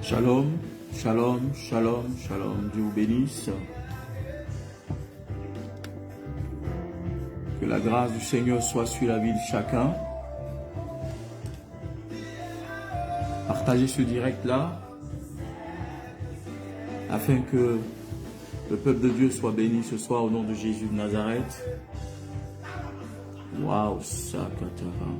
Shalom, shalom, shalom, shalom. Dieu vous bénisse. Que la grâce du Seigneur soit sur la vie de chacun. Partagez ce direct-là afin que le peuple de Dieu soit béni ce soir au nom de Jésus de Nazareth. Waouh, ça, Katara.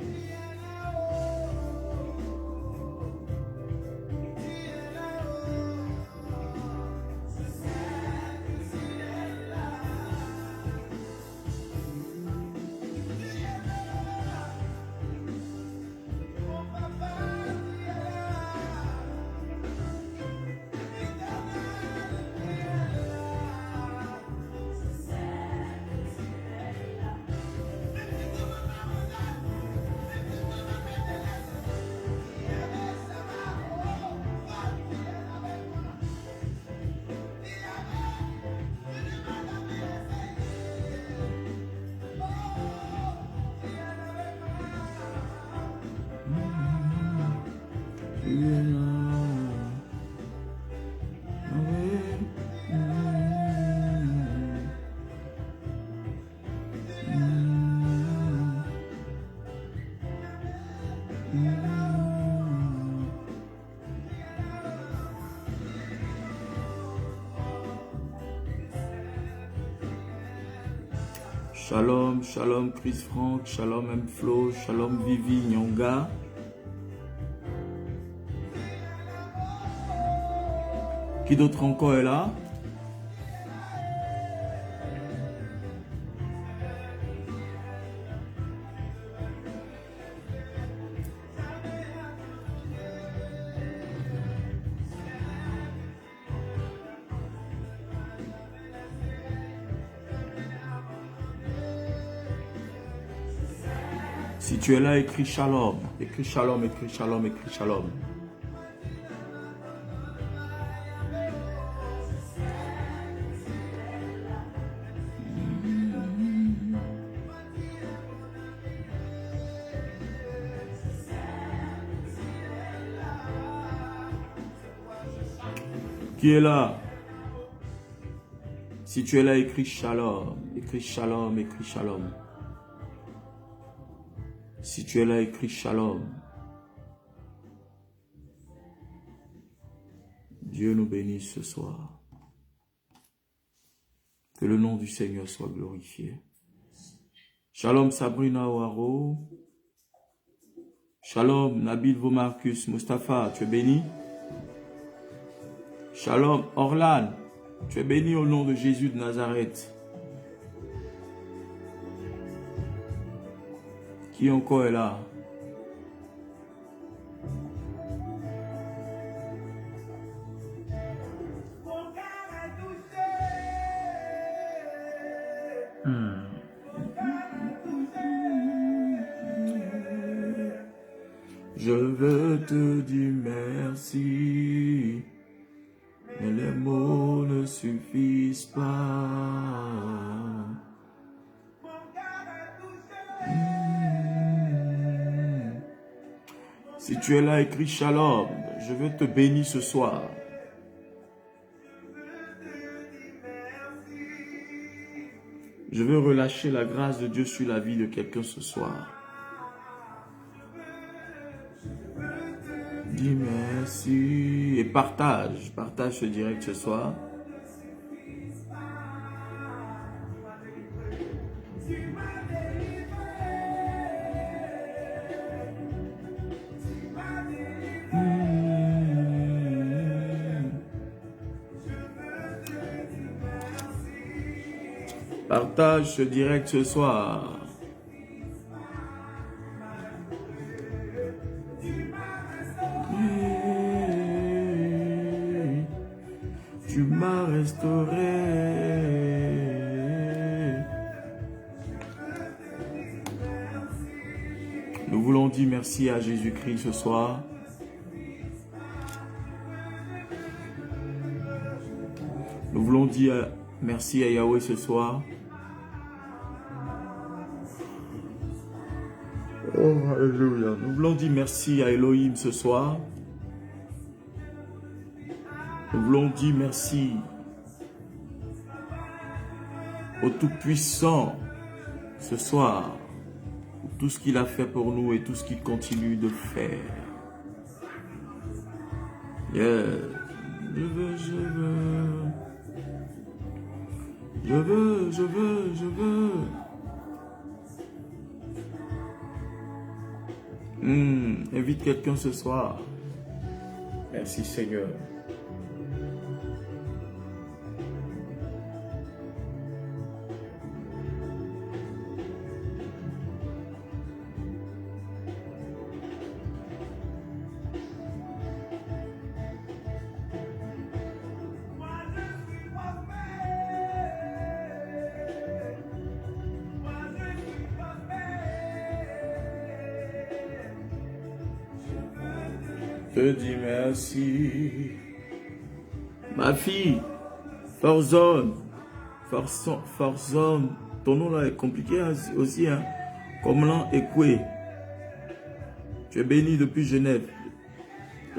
Shalom, shalom Chris Franck, shalom M Flo, shalom Vivi Nyonga. Qui d'autre encore est là? Si tu es là, écris shalom, écris shalom, écris shalom, écris shalom. Qui est là? Si tu es là, écris shalom, écris shalom, écris shalom. Si tu es là, écris shalom. Dieu nous bénisse ce soir. Que le nom du Seigneur soit glorifié. Shalom Sabrina Ouaro. Shalom Nabil Vomarcus Mustapha, tu es béni? Shalom Orlan, tu es béni au nom de Jésus de Nazareth. Qui encore est là? Je veux te dire merci, mais les mots ne suffisent pas. Si tu es là, écris shalom. Je veux te bénir ce soir. Je veux relâcher la grâce de Dieu sur la vie de quelqu'un ce soir. Dis merci et partage ce direct ce soir. Partage ce direct ce soir. Tu m'as restauré. Nous voulons dire merci à Jésus-Christ ce soir. Nous voulons dire merci à Yahweh ce soir. Oh, alléluia. Nous voulons dire merci à Elohim ce soir. Nous voulons dire merci au Tout-Puissant ce soir pour tout ce qu'il a fait pour nous et tout ce qu'il continue de faire. Yeah. Je veux. Invite quelqu'un ce soir. Merci Seigneur. Je dis merci. Ma fille, Forzone, ton nom là est compliqué aussi, hein? Comme l'an Ekwe. Tu es béni depuis Genève.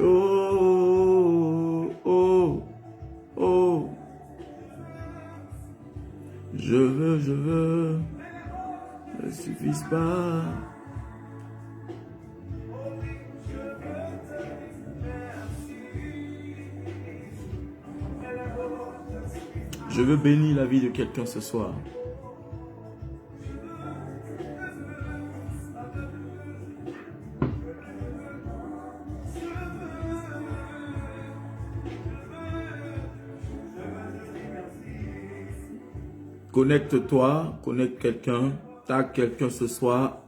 Oh, oh, oh. Je veux. Ne suffise pas. Je veux bénir la vie de quelqu'un ce soir. Connecte-toi, connecte quelqu'un, tag quelqu'un ce soir,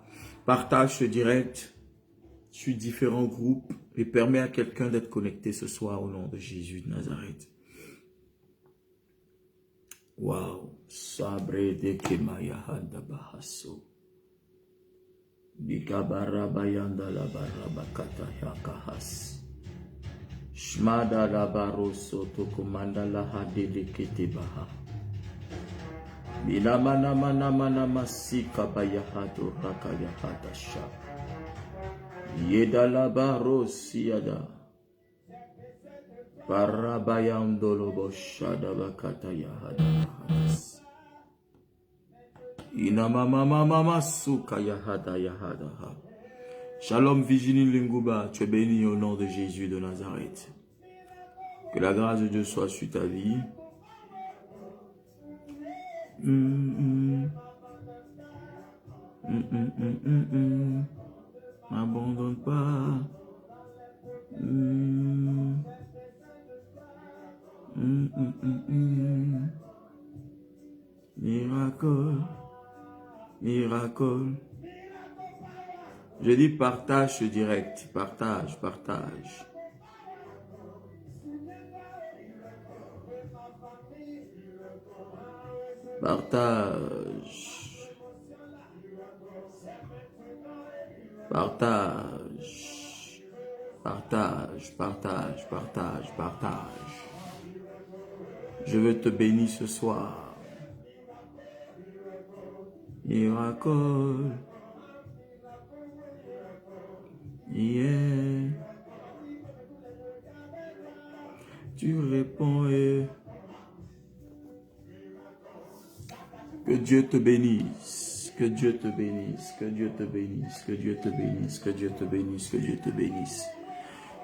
partage ce direct sur différents groupes et permets à quelqu'un d'être connecté ce soir au nom de Jésus de Nazareth. Wow, sabre de kemaya handa bahaso. Dikabara bayanda la barabakata yakahas. Shmada la baroso to komanda la hadele kete baha. Binamana mana masika bayahado rakayahada sha. Yeda la barosi yada. Parabayandolo boshada bakata yahada. Inamama suka yahada yahada. Shalom Virginie Linguba, tu es béni au nom de Jésus de Nazareth. Que la grâce de Dieu soit sur ta vie. N'abandonne pas. Miracle. Je dis partage ce direct. Partage. Partage. Je veux te bénir ce soir. Miracle. Yeah. Tu réponds et que Dieu te bénisse. Que Dieu te bénisse. Que Dieu te bénisse. Que Dieu te bénisse. Que Dieu te bénisse. Que Dieu te bénisse.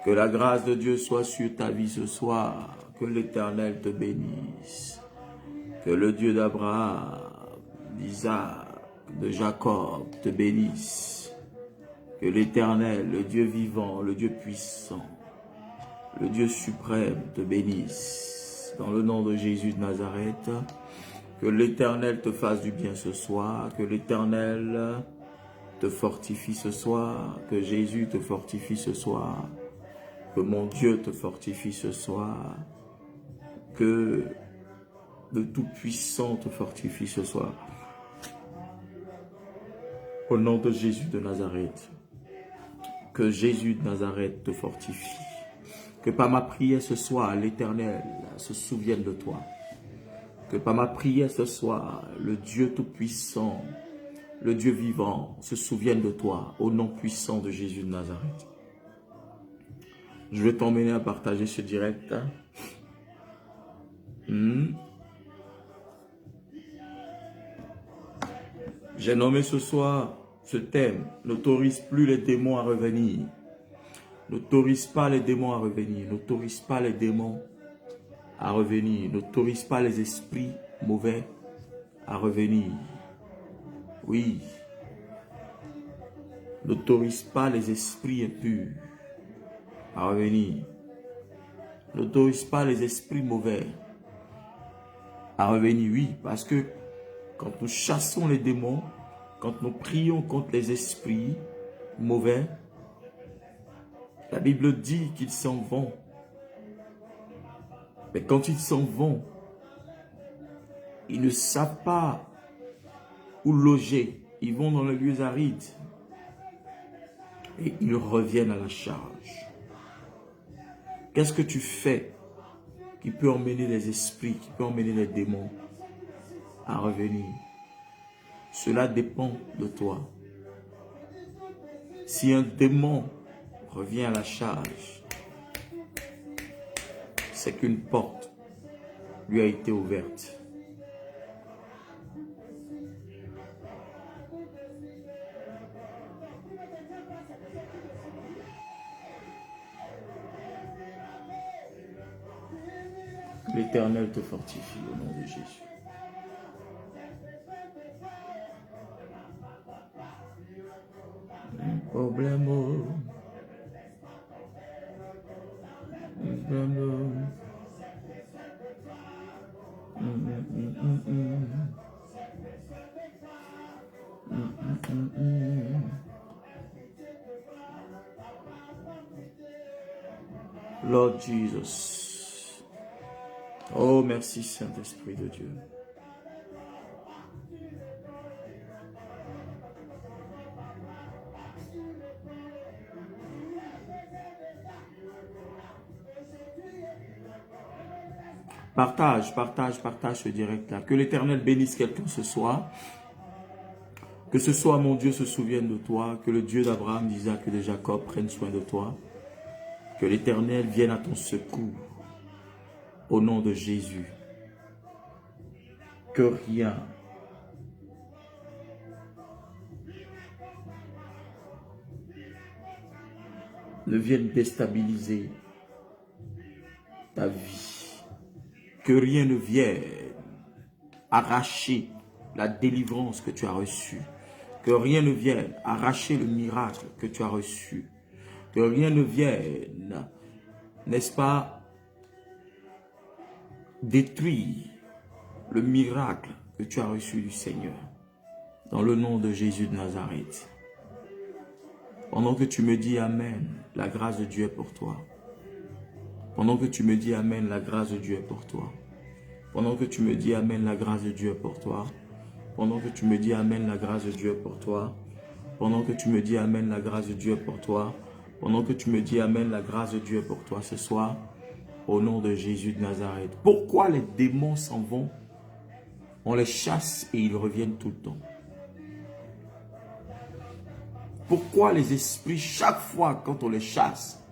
Que la grâce de Dieu soit sur ta vie ce soir. Que l'Éternel te bénisse. Que le Dieu d'Abraham, d'Isaac, de Jacob te bénisse. Que l'Éternel, le Dieu vivant, le Dieu puissant, le Dieu suprême te bénisse. Dans le nom de Jésus de Nazareth, que l'Éternel te fasse du bien ce soir. Que l'Éternel te fortifie ce soir. Que Jésus te fortifie ce soir. Que mon Dieu te fortifie ce soir. Que le Tout-Puissant te fortifie ce soir. Au nom de Jésus de Nazareth. Que Jésus de Nazareth te fortifie. Que par ma prière ce soir, l'Éternel se souvienne de toi. Que par ma prière ce soir, le Dieu Tout-Puissant, le Dieu vivant, se souvienne de toi. Au nom puissant de Jésus de Nazareth. Je vais t'emmener à partager ce direct. J'ai nommé ce soir ce thème. N'autorise plus les démons à revenir. N'autorise pas les démons à revenir. N'autorise pas les démons à revenir. N'autorise pas les esprits mauvais à revenir. Oui. N'autorise pas les esprits impurs à revenir. N'autorise pas les esprits mauvais à revenir. Oui, parce que quand nous chassons les démons, quand nous prions contre les esprits mauvais, la Bible dit qu'ils s'en vont. Mais quand ils s'en vont, ils ne savent pas où loger. Ils vont dans les lieux arides. Et ils reviennent à la charge. Qu'est-ce que tu fais qui peut emmener les esprits, qui peut emmener les démons à revenir? Cela dépend de toi. Si un démon revient à la charge, c'est qu'une porte lui a été ouverte. Que l'Éternel te fortifie au nom de Jésus. Problème. Lord Jesus. Oh, merci Saint-Esprit de Dieu. Partage ce direct-là. Que l'Éternel bénisse quelqu'un ce soir. Que ce soit mon Dieu se souvienne de toi. Que le Dieu d'Abraham, d'Isaac et de Jacob prenne soin de toi. Que l'Éternel vienne à ton secours. Au nom de Jésus. Que rien ne vienne déstabiliser ta vie. Que rien ne vienne arracher la délivrance que tu as reçue. Que rien ne vienne arracher le miracle que tu as reçu. Que rien ne vienne, n'est-ce pas, détruire le miracle que tu as reçu du Seigneur. Dans le nom de Jésus de Nazareth. Pendant que tu me dis Amen, la grâce de Dieu est pour toi. Pendant que tu me dis Amen, la grâce de Dieu est pour toi. Pendant que tu me dis Amen, la grâce de Dieu est pour toi. Pendant que tu me dis Amen, la grâce de Dieu est pour toi. Pendant que tu me dis Amen, la grâce de Dieu est pour toi. Pendant que tu me dis Amen, la grâce de Dieu est pour toi ce soir. Au nom de Jésus de Nazareth. Pourquoi les démons s'en vont? On les chasse et ils reviennent tout le temps. Pourquoi les esprits, chaque fois quand on les chasse,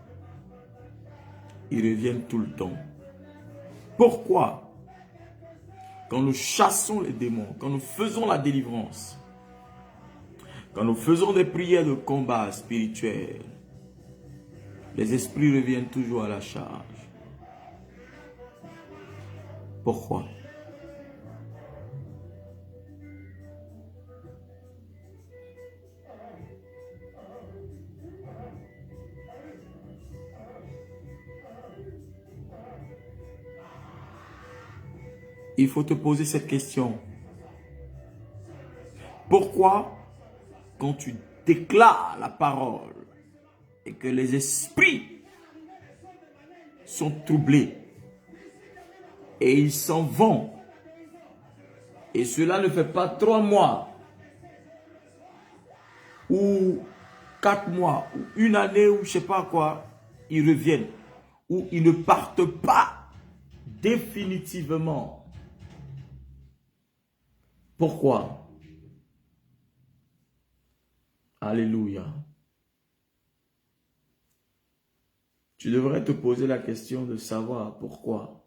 ils reviennent tout le temps? Pourquoi? Quand nous chassons les démons, quand nous faisons la délivrance, quand nous faisons des prières de combat spirituel, les esprits reviennent toujours à la charge. Pourquoi? Il faut te poser cette question. Pourquoi, quand tu déclares la parole et que les esprits sont troublés et ils s'en vont, et cela ne fait pas 3 mois ou 4 mois ou une année ou je ne sais pas quoi, ils reviennent ou ils ne partent pas définitivement? Pourquoi? Alléluia. Tu devrais te poser la question de savoir pourquoi.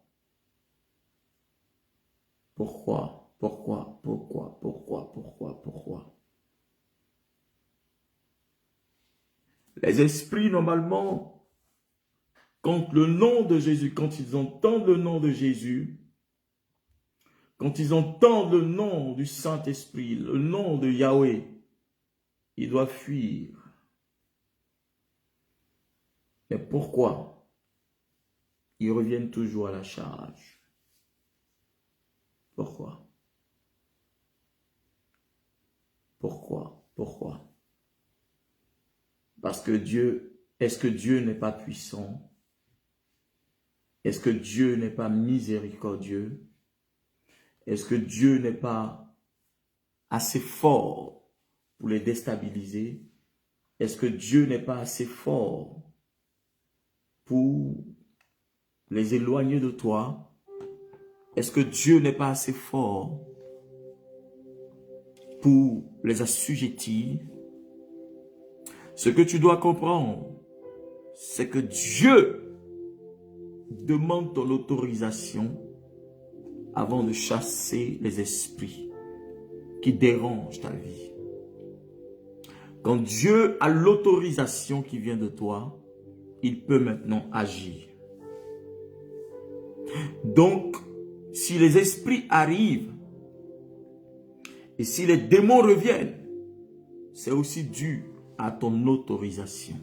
Pourquoi? Pourquoi? Pourquoi? Pourquoi? Pourquoi? Pourquoi? Les esprits, normalement, quand le nom de Jésus, quand ils entendent le nom de Jésus, quand ils entendent le nom du Saint-Esprit, le nom de Yahweh, ils doivent fuir. Mais pourquoi? Ils reviennent toujours à la charge. Pourquoi? Pourquoi? Pourquoi? Parce que Dieu, est-ce que Dieu n'est pas puissant? Est-ce que Dieu n'est pas miséricordieux? Est-ce que Dieu n'est pas assez fort pour les déstabiliser? Est-ce que Dieu n'est pas assez fort pour les éloigner de toi? Est-ce que Dieu n'est pas assez fort pour les assujettir? Ce que tu dois comprendre, c'est que Dieu demande ton autorisation avant de chasser les esprits qui dérangent ta vie. Quand Dieu a l'autorisation qui vient de toi, il peut maintenant agir. Donc, si les esprits arrivent et si les démons reviennent, c'est aussi dû à ton autorisation.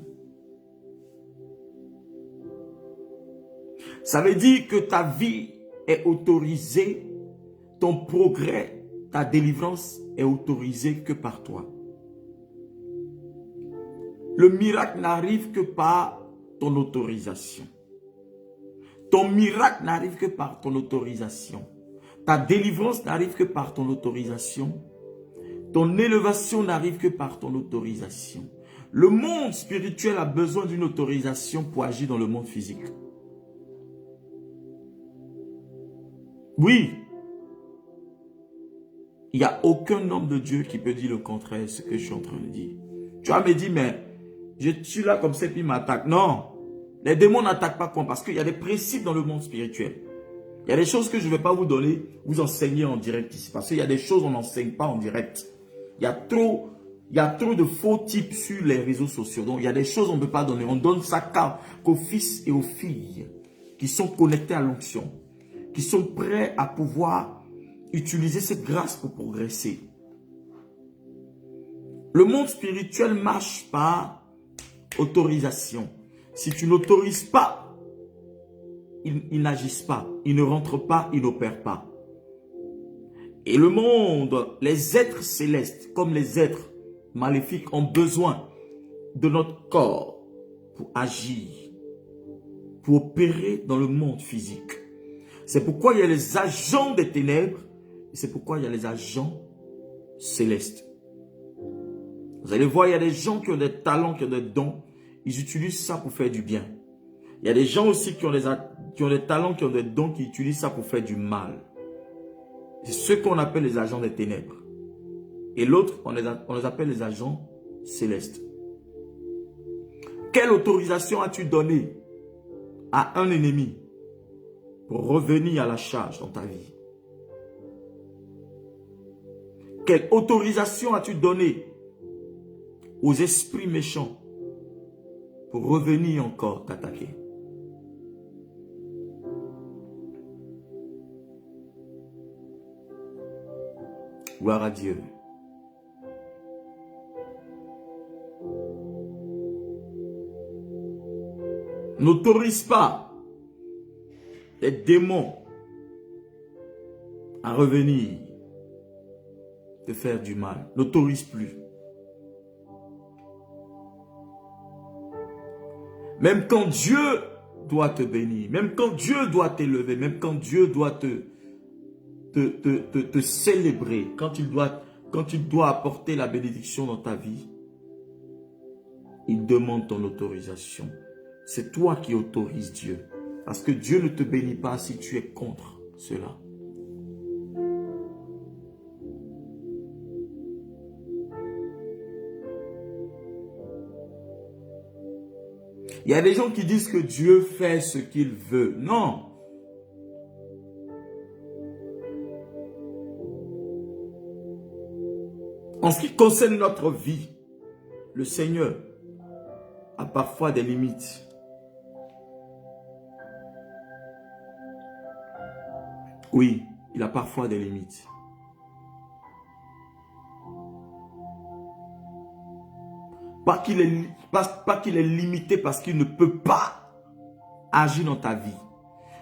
Ça veut dire que ta vie est autorisée, ton progrès, ta délivrance est autorisée que par toi. Le miracle n'arrive que par ton autorisation. Ton miracle n'arrive que par ton autorisation. Ta délivrance n'arrive que par ton autorisation. Ton élévation n'arrive que par ton autorisation. Le monde spirituel a besoin d'une autorisation pour agir dans le monde physique. Oui. Il n'y a aucun homme de Dieu qui peut dire le contraire de ce que je suis en train de dire. Tu vas me dire, mais je suis là comme ça et puis il m'attaque. Non. Les démons n'attaquent pas quoi? Parce qu'il y a des principes dans le monde spirituel. Il y a des choses que je ne vais pas vous donner, vous enseigner en direct ici. Parce qu'il y a des choses qu'on n'enseigne pas en direct. Il y a trop de faux types sur les réseaux sociaux. Donc, il y a des choses qu'on ne peut pas donner. On donne ça qu'aux fils et aux filles qui sont connectés à l'onction, qui sont prêts à pouvoir utiliser cette grâce pour progresser. Le monde spirituel marche par autorisation. Si tu n'autorises pas, ils n'agissent pas, ils ne rentrent pas, ils n'opèrent pas. Et le monde, les êtres célestes, comme les êtres maléfiques, ont besoin de notre corps pour agir, pour opérer dans le monde physique. C'est pourquoi il y a les agents des ténèbres, et c'est pourquoi il y a les agents célestes. Vous allez voir, il y a des gens qui ont des talents, qui ont des dons, ils utilisent ça pour faire du bien. Il y a des gens aussi qui ont des talents, qui ont des dons, qui utilisent ça pour faire du mal. C'est ce qu'on appelle les agents des ténèbres. Et l'autre, on les appelle les agents célestes. Quelle autorisation as-tu donnée à un ennemi pour revenir à la charge dans ta vie? Quelle autorisation as-tu donnée aux esprits méchants pour revenir encore t'attaquer? Gloire à Dieu. N'autorise pas les démons à revenir te faire du mal. N'autorise plus. Même quand Dieu doit te bénir, même quand Dieu doit t'élever, même quand Dieu doit te célébrer, quand il doit apporter la bénédiction dans ta vie, il demande ton autorisation. C'est toi qui autorises Dieu. Parce que Dieu ne te bénit pas si tu es contre cela. Il y a des gens qui disent que Dieu fait ce qu'il veut. Non. En ce qui concerne notre vie, le Seigneur a parfois des limites. Oui, il a parfois des limites. Pas qu'il est limité parce qu'il ne peut pas agir dans ta vie.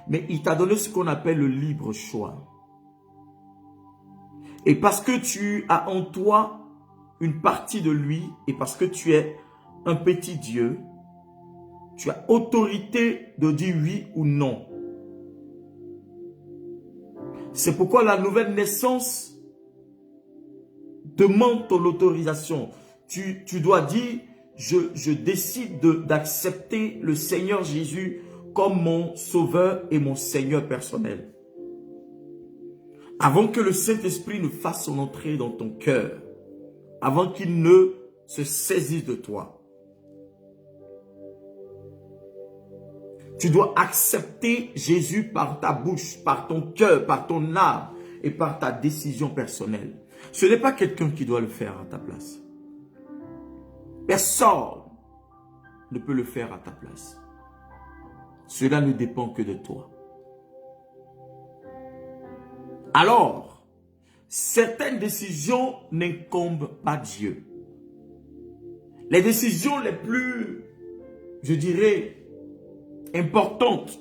Mais il t'a donné ce qu'on appelle le libre choix. Et parce que tu as en toi une partie de lui, et parce que tu es un petit Dieu, tu as autorité de dire oui ou non. C'est pourquoi la nouvelle naissance demande ton autorisation. Tu dois dire, je décide d'accepter le Seigneur Jésus comme mon sauveur et mon Seigneur personnel. Avant que le Saint-Esprit ne fasse son entrée dans ton cœur, avant qu'il ne se saisisse de toi. Tu dois accepter Jésus par ta bouche, par ton cœur, par ton âme et par ta décision personnelle. Ce n'est pas quelqu'un qui doit le faire à ta place. Personne ne peut le faire à ta place. Cela ne dépend que de toi. Alors, certaines décisions n'incombent pas Dieu. Les décisions les plus, je dirais, importantes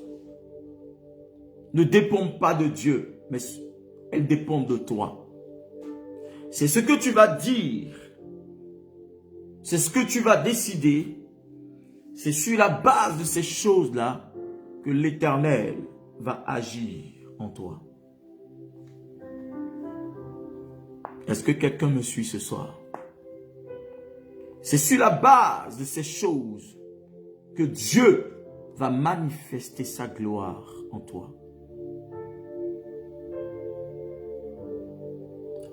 ne dépendent pas de Dieu, mais elles dépendent de toi. C'est ce que tu vas dire, c'est ce que tu vas décider, c'est sur la base de ces choses-là que l'Éternel va agir en toi. Est-ce que quelqu'un me suit ce soir? C'est sur la base de ces choses que Dieu va manifester sa gloire en toi.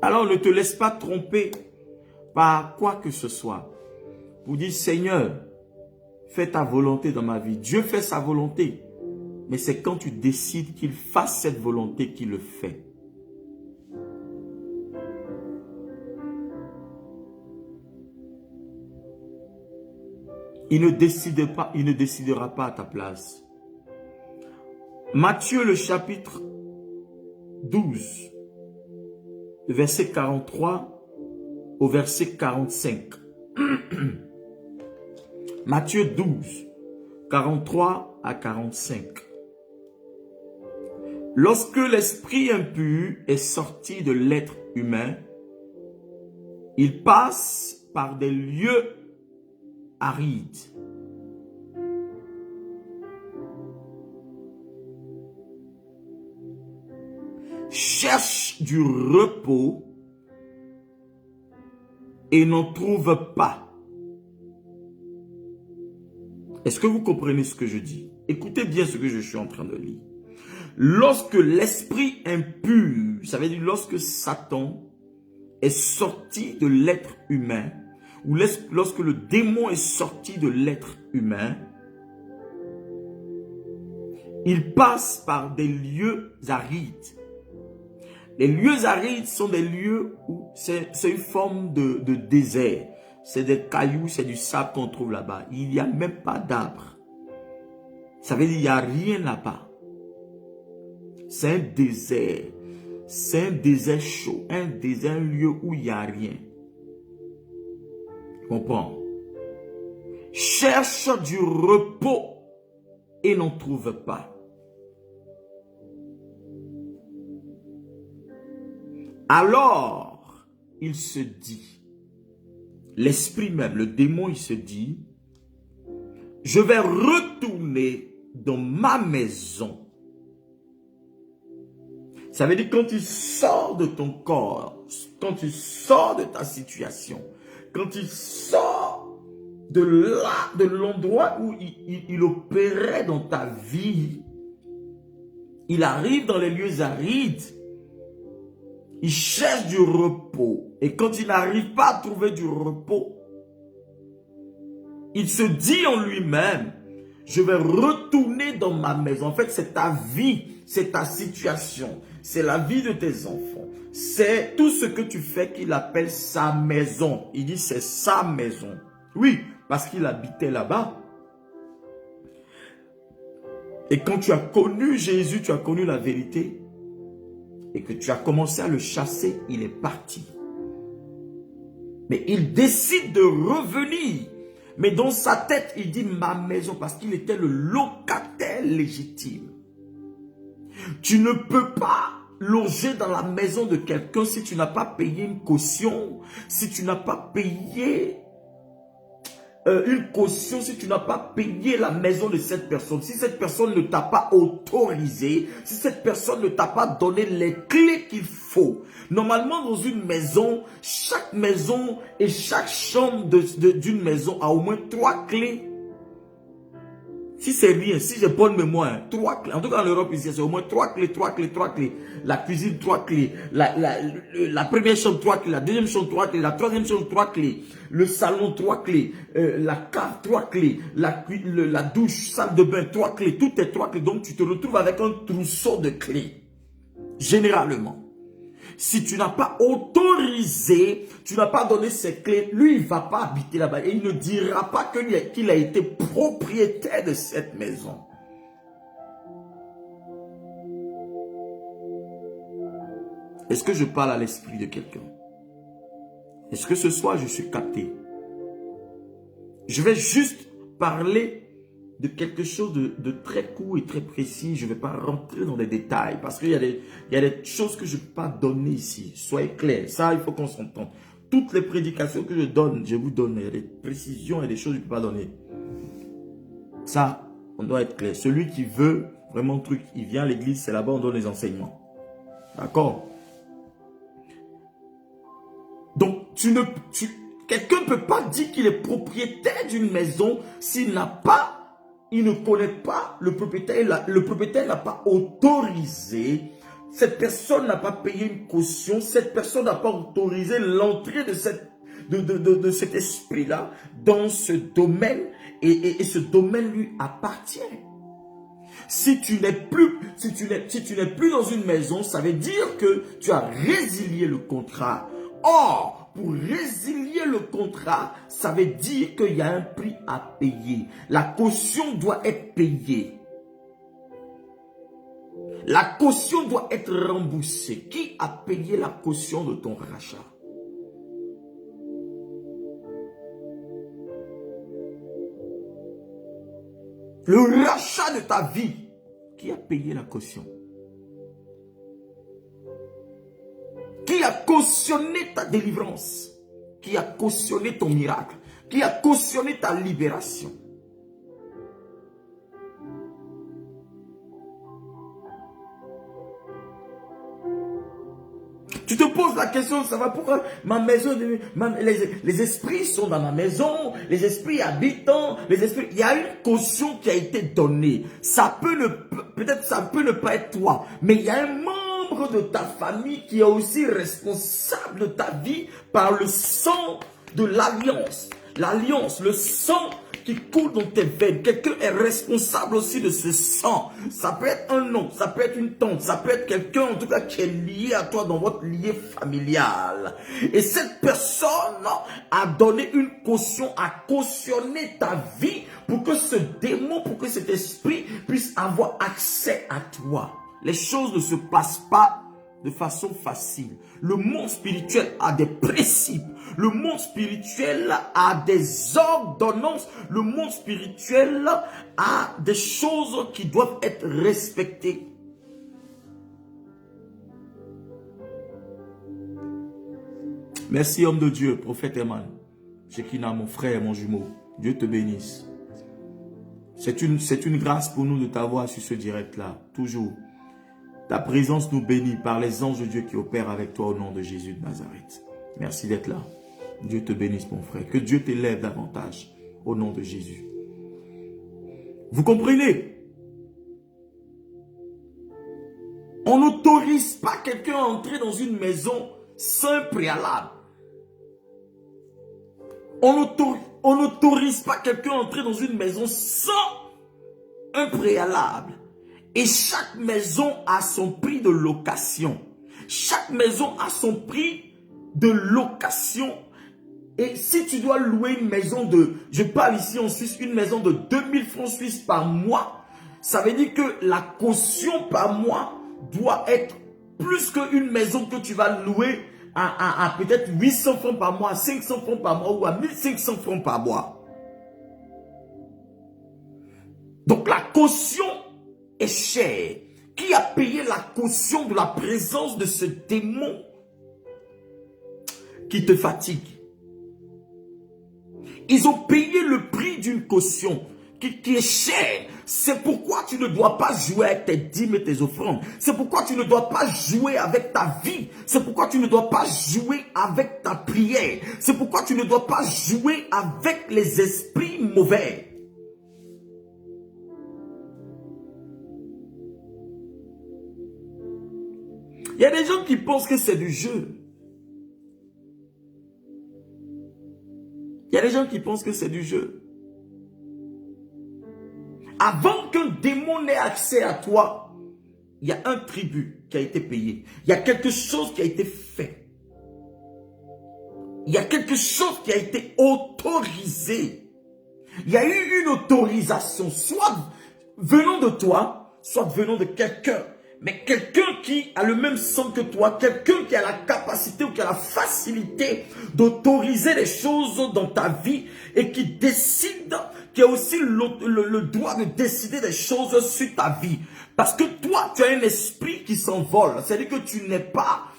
Alors ne te laisse pas tromper par quoi que ce soit. Pour dire, Seigneur, fais ta volonté dans ma vie. Dieu fait sa volonté. Mais c'est quand tu décides qu'il fasse cette volonté qu'il le fait. Il ne décidera pas à ta place. Matthieu le chapitre 12, le verset 43 au verset 45. Matthieu 12, 43 à 45. Lorsque l'esprit impur est sorti de l'être humain, il passe par des lieux arides. Cherche du repos et n'en trouve pas. Est-ce que vous comprenez ce que je dis? Écoutez bien ce que je suis en train de lire. Lorsque l'esprit impur, ça veut dire lorsque Satan est sorti de l'être humain, ou lorsque le démon est sorti de l'être humain, il passe par des lieux arides. Les lieux arides sont des lieux où c'est une forme de désert. C'est des cailloux, c'est du sable qu'on trouve là-bas. Il n'y a même pas d'arbres. Ça veut dire qu'il n'y a rien là-bas. C'est un désert. C'est un désert chaud. Un lieu où il n'y a rien. Comprends? Cherche du repos et n'en trouve pas. Alors, il se dit, l'esprit même, le démon, il se dit, je vais retourner dans ma maison. Ça veut dire quand tu sors de ton corps, quand tu sors de ta situation, quand tu sors de là, de l'endroit où il opérait dans ta vie, il arrive dans les lieux arides, il cherche du repos. Et quand il n'arrive pas à trouver du repos, il se dit en lui-même, je vais retourner dans ma maison. En fait, c'est ta vie, c'est ta situation, c'est la vie de tes enfants, c'est tout ce que tu fais qu'il appelle sa maison. Il dit c'est sa maison. Oui, parce qu'il habitait là-bas. Et quand tu as connu Jésus, tu as connu la vérité, et que tu as commencé à le chasser, il est parti. Mais il décide de revenir. Mais dans sa tête, il dit ma maison, parce qu'il était le locataire légitime. Tu ne peux pas loger dans la maison de quelqu'un si tu n'as pas payé une caution, si tu n'as pas payé une caution, si tu n'as pas payé la maison de cette personne, si cette personne ne t'a pas autorisé, si cette personne ne t'a pas donné les clés qu'il faut. Normalement, dans une maison, chaque maison et chaque chambre d'une maison a au moins 3 clés. Si c'est rien, si j'ai bonne mémoire, 3 clés. En tout cas, en Europe, ici, c'est au moins 3 clés, 3 clés, 3 clés. La cuisine, 3 clés. La première chambre, 3 clés. La deuxième chambre, 3 clés. La troisième chambre, 3 clés. Le salon, 3 clés. La cave, 3 clés. La douche, salle de bain, 3 clés. Tout est 3 clés. Donc, tu te retrouves avec un trousseau de clés. Généralement. Si tu n'as pas autorisé, tu n'as pas donné ces clés, lui, il ne va pas habiter là-bas. Et il ne dira pas qu'il a été propriétaire de cette maison. Est-ce que je parle à l'esprit de quelqu'un? Est-ce que ce soir, je suis capté? Je vais juste parler de quelque chose de très court et très précis. Je ne vais pas rentrer dans des détails parce qu'il y a des choses que je ne peux pas donner ici. Soyez clairs, ça il faut qu'on s'entende. Toutes les prédications que je donne, je vous donne. Il y a des précisions et des choses que je ne peux pas donner. Ça, on doit être clair. Celui qui veut vraiment le truc, il vient à l'église, c'est là-bas on donne les enseignements. D'accord? Donc, quelqu'un ne peut pas dire qu'il est propriétaire d'une maison s'il n'a pas, il ne connaît pas le propriétaire. Le propriétaire n'a pas autorisé. Cette personne n'a pas payé une caution. Cette personne n'a pas autorisé l'entrée de cet esprit-là dans ce domaine. Et ce domaine lui appartient. Si tu n'es plus dans une maison, ça veut dire que tu as résilié le contrat. Or, pour résilier le contrat, ça veut dire qu'il y a un prix à payer. La caution doit être payée. La caution doit être remboursée. Qui a payé la caution de ton rachat? Le rachat de ta vie. Qui a payé la caution? Qui a cautionné ta délivrance? Qui a cautionné ton miracle? Qui a cautionné ta libération? Tu te poses la question, ça va pourquoi ma maison, les esprits sont dans ma maison, les esprits habitant, les esprits, il y a une caution qui a été donnée. Ça peut peut-être ça peut ne pas être toi, mais il y a un membre de ta famille qui est aussi responsable de ta vie par le sang de l'alliance. L'alliance, le sang qui coule dans tes veines. Quelqu'un est responsable aussi de ce sang. Ça peut être un oncle, ça peut être une tante, ça peut être quelqu'un en tout cas qui est lié à toi dans votre lien familial. Et cette personne a donné une caution, a cautionné ta vie pour que ce démon, pour que cet esprit puisse avoir accès à toi. Les choses ne se passent pas de façon facile. Le monde spirituel a des principes. Le monde spirituel a des ordonnances. Le monde spirituel a des choses qui doivent être respectées. Merci homme de Dieu, prophète Eman. Shekinah, mon frère, mon jumeau. Dieu te bénisse. C'est une grâce pour nous de t'avoir sur ce direct-là. Toujours. Ta présence nous bénit par les anges de Dieu qui opèrent avec toi au nom de Jésus de Nazareth. Merci d'être là. Dieu te bénisse mon frère. Que Dieu t'élève davantage au nom de Jésus. Vous comprenez? On n'autorise pas quelqu'un à entrer dans une maison sans préalable. On n'autorise pas quelqu'un à entrer dans une maison sans un préalable. Et chaque maison a son prix de location. Chaque maison a son prix de location. Et si tu dois louer une maison de, je parle ici en Suisse, une maison de 2000 francs suisses par mois, ça veut dire que la caution par mois doit être plus qu'une maison que tu vas louer à peut-être 800 francs par mois, à 500 francs par mois ou à 1500 francs par mois. Donc la caution est chère. Qui a payé la caution de la présence de ce démon qui te fatigue? Ils ont payé le prix d'une caution qui est chère. C'est pourquoi tu ne dois pas jouer avec tes dîmes et tes offrandes. C'est pourquoi tu ne dois pas jouer avec ta vie. C'est pourquoi tu ne dois pas jouer avec ta prière. C'est pourquoi tu ne dois pas jouer avec les esprits mauvais. Il y a des gens qui pensent que c'est du jeu. Il y a des gens qui pensent que c'est du jeu. Avant qu'un démon n'ait accès à toi, il y a un tribut qui a été payé. Il y a quelque chose qui a été fait. Il y a quelque chose qui a été autorisé. Il y a eu une autorisation, soit venant de toi, soit venant de quelqu'un. Mais quelqu'un qui a le même sang que toi, quelqu'un qui a la capacité ou qui a la facilité d'autoriser les choses dans ta vie et qui décide, qui a aussi le droit de décider des choses sur ta vie. Parce que toi, tu as un esprit qui s'envole. C'est-à-dire que tu n'es pas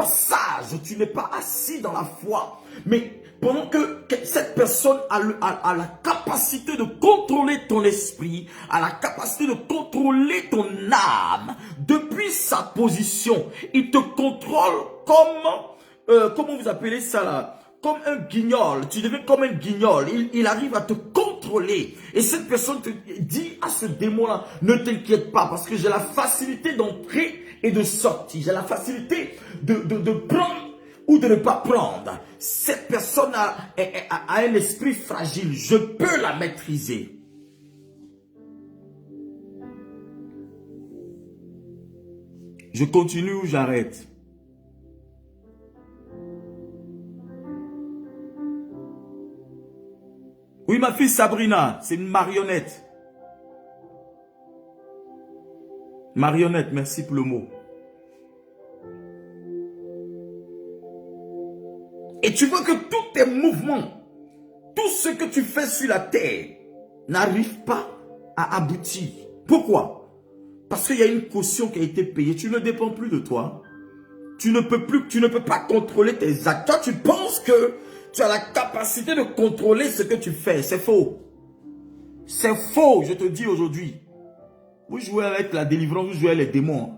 sage, tu n'es pas assis dans la foi. Mais pendant que cette personne a la capacité de contrôler ton esprit, a la capacité de contrôler ton âme, depuis sa position, il te contrôle comme, comment vous appelez ça là, comme un guignol. Tu deviens comme un guignol. Il arrive à te contrôler. Et cette personne te dit à ce démon-là, ne t'inquiète pas, parce que j'ai la facilité d'entrer et de sortir. J'ai la facilité de prendre ou de ne pas prendre. Cette personne a un esprit fragile. Je peux la maîtriser. Je continue ou j'arrête? Oui, ma fille Sabrina, c'est une marionnette. Marionnette, merci pour le mot. Et tu vois que tous tes mouvements, tout ce que tu fais sur la terre, n'arrive pas à aboutir. Pourquoi? Parce qu'il y a une caution qui a été payée. Tu ne dépends plus de toi. Tu ne peux pas contrôler tes actes. Toi, tu penses que tu as la capacité de contrôler ce que tu fais. C'est faux. C'est faux, je te dis aujourd'hui. Vous jouez avec la délivrance, vous jouez avec les démons.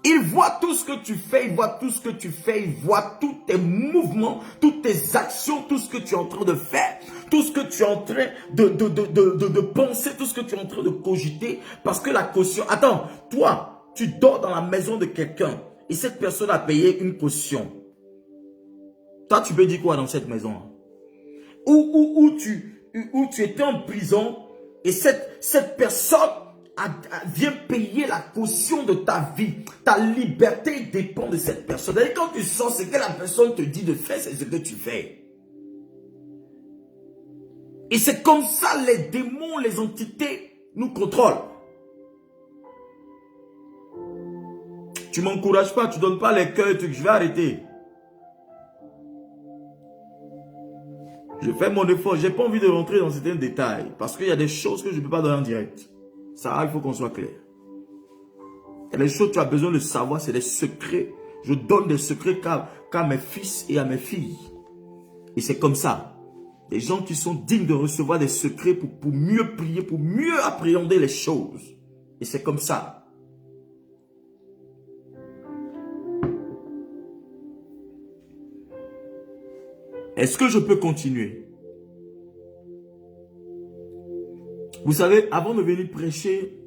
Il voit tout ce que tu fais, il voit tout ce que tu fais, il voit tous tes mouvements, toutes tes actions, tout ce que tu es en train de faire, tout ce que tu es en train de penser, tout ce que tu es en train de cogiter, parce que la caution... Attends, toi, tu dors dans la maison de quelqu'un et cette personne a payé une caution. Toi, tu peux dire quoi dans cette maison? Où tu étais en prison et cette personne vient payer la caution de ta vie. Ta liberté dépend de cette personne. Et quand tu sens ce que la personne te dit de faire, c'est ce que tu fais. Et c'est comme ça les démons, les entités nous contrôlent. Tu m'encourages pas, tu donnes pas les cœurs, je vais arrêter. Je fais mon effort, j'ai pas envie de rentrer dans certains détails parce qu'il y a des choses que je ne peux pas donner en direct. Ça, il faut qu'on soit clair. Il y a des choses que tu as besoin de savoir, c'est des secrets. Je donne des secrets qu'à mes fils et à mes filles. Et c'est comme ça. Des gens qui sont dignes de recevoir des secrets pour mieux prier, pour mieux appréhender les choses. Et c'est comme ça. Est-ce que je peux continuer? Vous savez, avant de venir prêcher,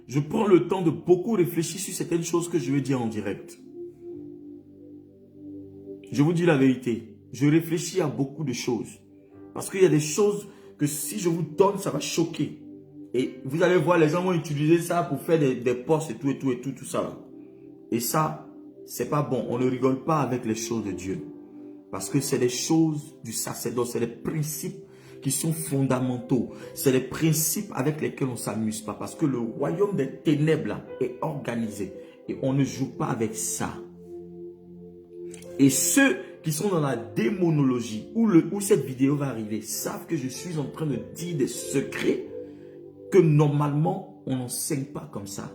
je prends le temps de beaucoup réfléchir sur certaines choses que je vais dire en direct. Je vous dis la vérité. Je réfléchis à beaucoup de choses. Parce qu'il y a des choses que si je vous donne, ça va choquer. Et vous allez voir, les gens vont utiliser ça pour faire des posts et tout ça. Là. Et ça, c'est pas bon. On ne rigole pas avec les choses de Dieu. Parce que c'est les choses du sacerdoce, c'est les principes qui sont fondamentaux. C'est les principes avec lesquels on ne s'amuse pas. Parce que le royaume des ténèbres là, est organisé. Et on ne joue pas avec ça. Et ceux qui sont dans la démonologie, où cette vidéo va arriver, savent que je suis en train de dire des secrets que normalement, on n'enseigne pas comme ça.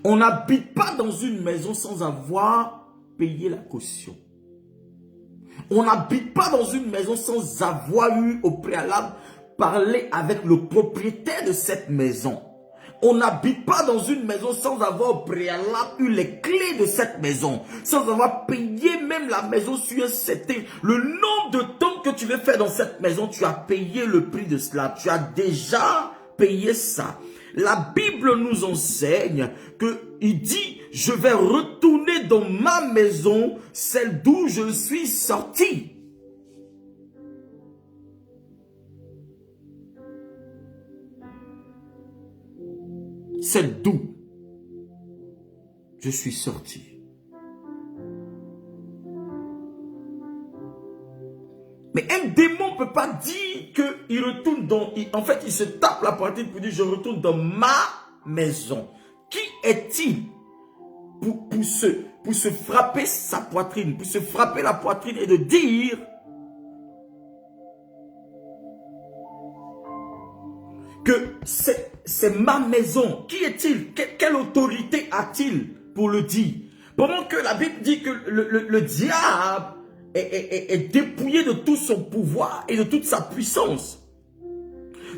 On n'habite pas dans une maison sans avoir payé la caution. On n'habite pas dans une maison sans avoir eu au préalable parlé avec le propriétaire de cette maison. On n'habite pas dans une maison sans avoir au préalable eu les clés de cette maison. Sans avoir payé même la maison sur un certain... Le nombre de temps que tu veux faire dans cette maison, tu as payé le prix de cela. Tu as déjà payé ça. La Bible nous enseigne qu'il dit, je vais retourner dans ma maison, celle d'où je suis sorti. Celle d'où je suis sorti. Mais un démon ne peut pas dire qu'il retourne dans... En fait, il se tape la poitrine pour dire, je retourne dans ma maison. Qui est-il pour se frapper sa poitrine, pour se frapper la poitrine et de dire que c'est ma maison. Qui est-il? Quelle autorité a-t-il pour le dire? Pendant que la Bible dit que le diable est dépouillé de tout son pouvoir et de toute sa puissance.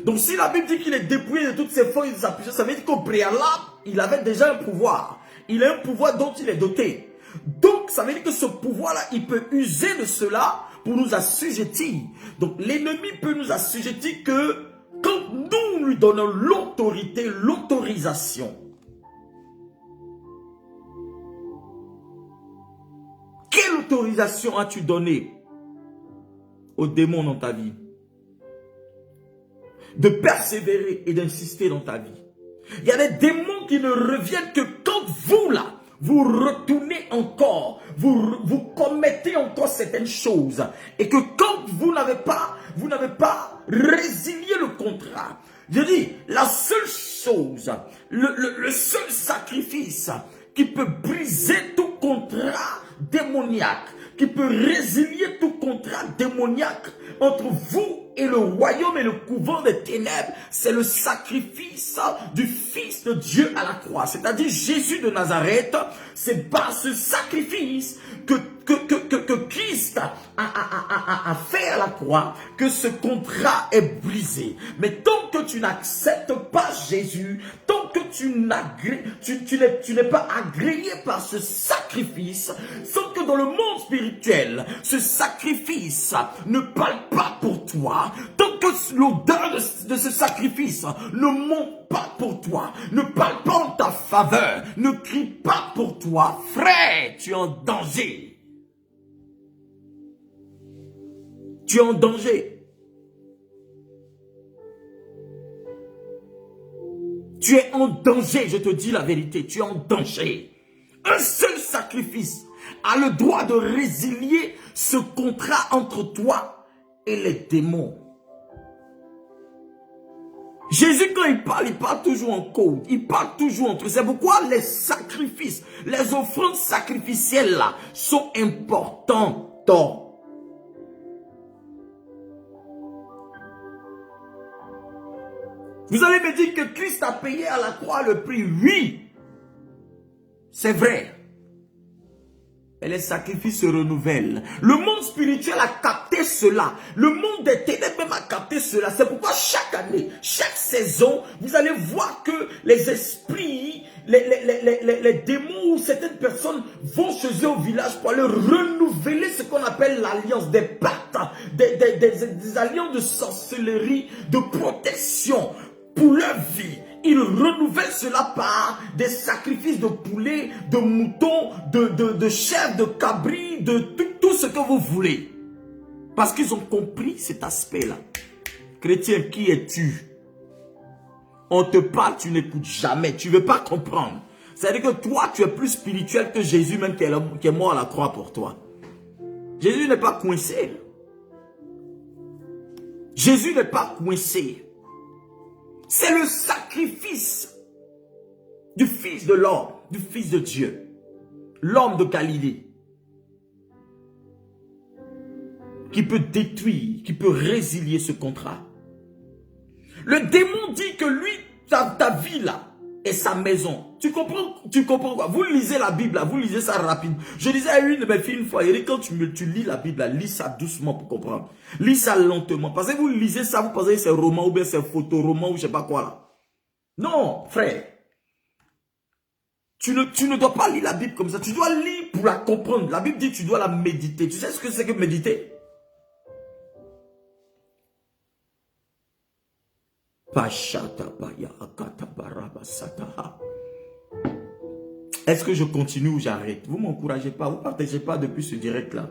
Donc si la Bible dit qu'il est dépouillé de toutes ses forces et de sa puissance, ça veut dire qu'au préalable, il avait déjà un pouvoir. Il a un pouvoir dont il est doté. Donc ça veut dire que ce pouvoir-là, il peut user de cela pour nous assujettir. Donc l'ennemi peut nous assujettir que quand nous lui donnons l'autorité, l'autorisation. Quelle autorisation as-tu donné aux démons dans ta vie? De persévérer et d'insister dans ta vie. Il y a des démons qui ne reviennent que quand vous là, vous retournez encore, vous commettez encore certaines choses. Et que quand vous n'avez pas résilié le contrat. Je dis, la seule chose, le seul sacrifice qui peut briser tout contrat démoniaque, qui peut résilier tout contrat démoniaque entre vous et le royaume et le couvent des ténèbres, c'est le sacrifice du Fils de Dieu à la croix. C'est-à-dire Jésus de Nazareth. C'est par ce sacrifice que Christ a fait à la croix que ce contrat est brisé. Mais tant que tu n'acceptes pas Jésus, tant que tu n'es pas agréé par ce sacrifice, sans que dans le monde spirituel, ce sacrifice ne parle pas pour toi, tant que l'odeur de ce sacrifice ne monte pas pour toi, ne parle pas en ta faveur, ne crie pas pour toi, frère, tu es en danger. Tu es en danger. Tu es en danger, je te dis la vérité, tu es en danger. Un seul sacrifice a le droit de résilier ce contrat entre toi et les démons. Jésus, quand il parle toujours en code, il parle toujours entre eux. C'est pourquoi les sacrifices, les offrandes sacrificielles là, sont importantes. Vous allez me dire que Christ a payé à la croix le prix. Oui, c'est vrai. Et les sacrifices se renouvellent. Le monde spirituel a capté cela. Le monde des ténèbres même a capté cela. C'est pourquoi chaque année, chaque saison, vous allez voir que les esprits, les démons ou certaines personnes vont chez eux au village pour aller renouveler ce qu'on appelle l'alliance, des pactes, des alliances de sorcellerie, de protection pour leur vie. Ils renouvellent cela par des sacrifices de poulet, de moutons, de chèvres, de cabris, de tout ce que vous voulez. Parce qu'ils ont compris cet aspect-là. Chrétien, qui es-tu? On te parle, tu n'écoutes jamais. Tu ne veux pas comprendre. C'est-à-dire que toi, tu es plus spirituel que Jésus même qui est mort à la croix pour toi. Jésus n'est pas coincé. Jésus n'est pas coincé. C'est le sacrifice du Fils de l'homme, du Fils de Dieu. L'homme de Galilée. Qui peut détruire, qui peut résilier ce contrat. Le démon dit que lui, ta vie là, est sa maison. Tu comprends quoi? Vous lisez la Bible là, vous lisez ça rapide. Je disais à une de mes filles une fois, quand tu lis la Bible là, lis ça doucement pour comprendre. Lis ça lentement. Parce que vous lisez ça, vous pensez que c'est roman ou bien c'est photo-roman ou je sais pas quoi là. Non, frère. Tu ne dois pas lire la Bible comme ça. Tu dois lire pour la comprendre. La Bible dit que tu dois la méditer. Tu sais ce que c'est que méditer? Est-ce que je continue ou j'arrête? Vous ne m'encouragez pas, vous ne partagez pas depuis ce direct-là.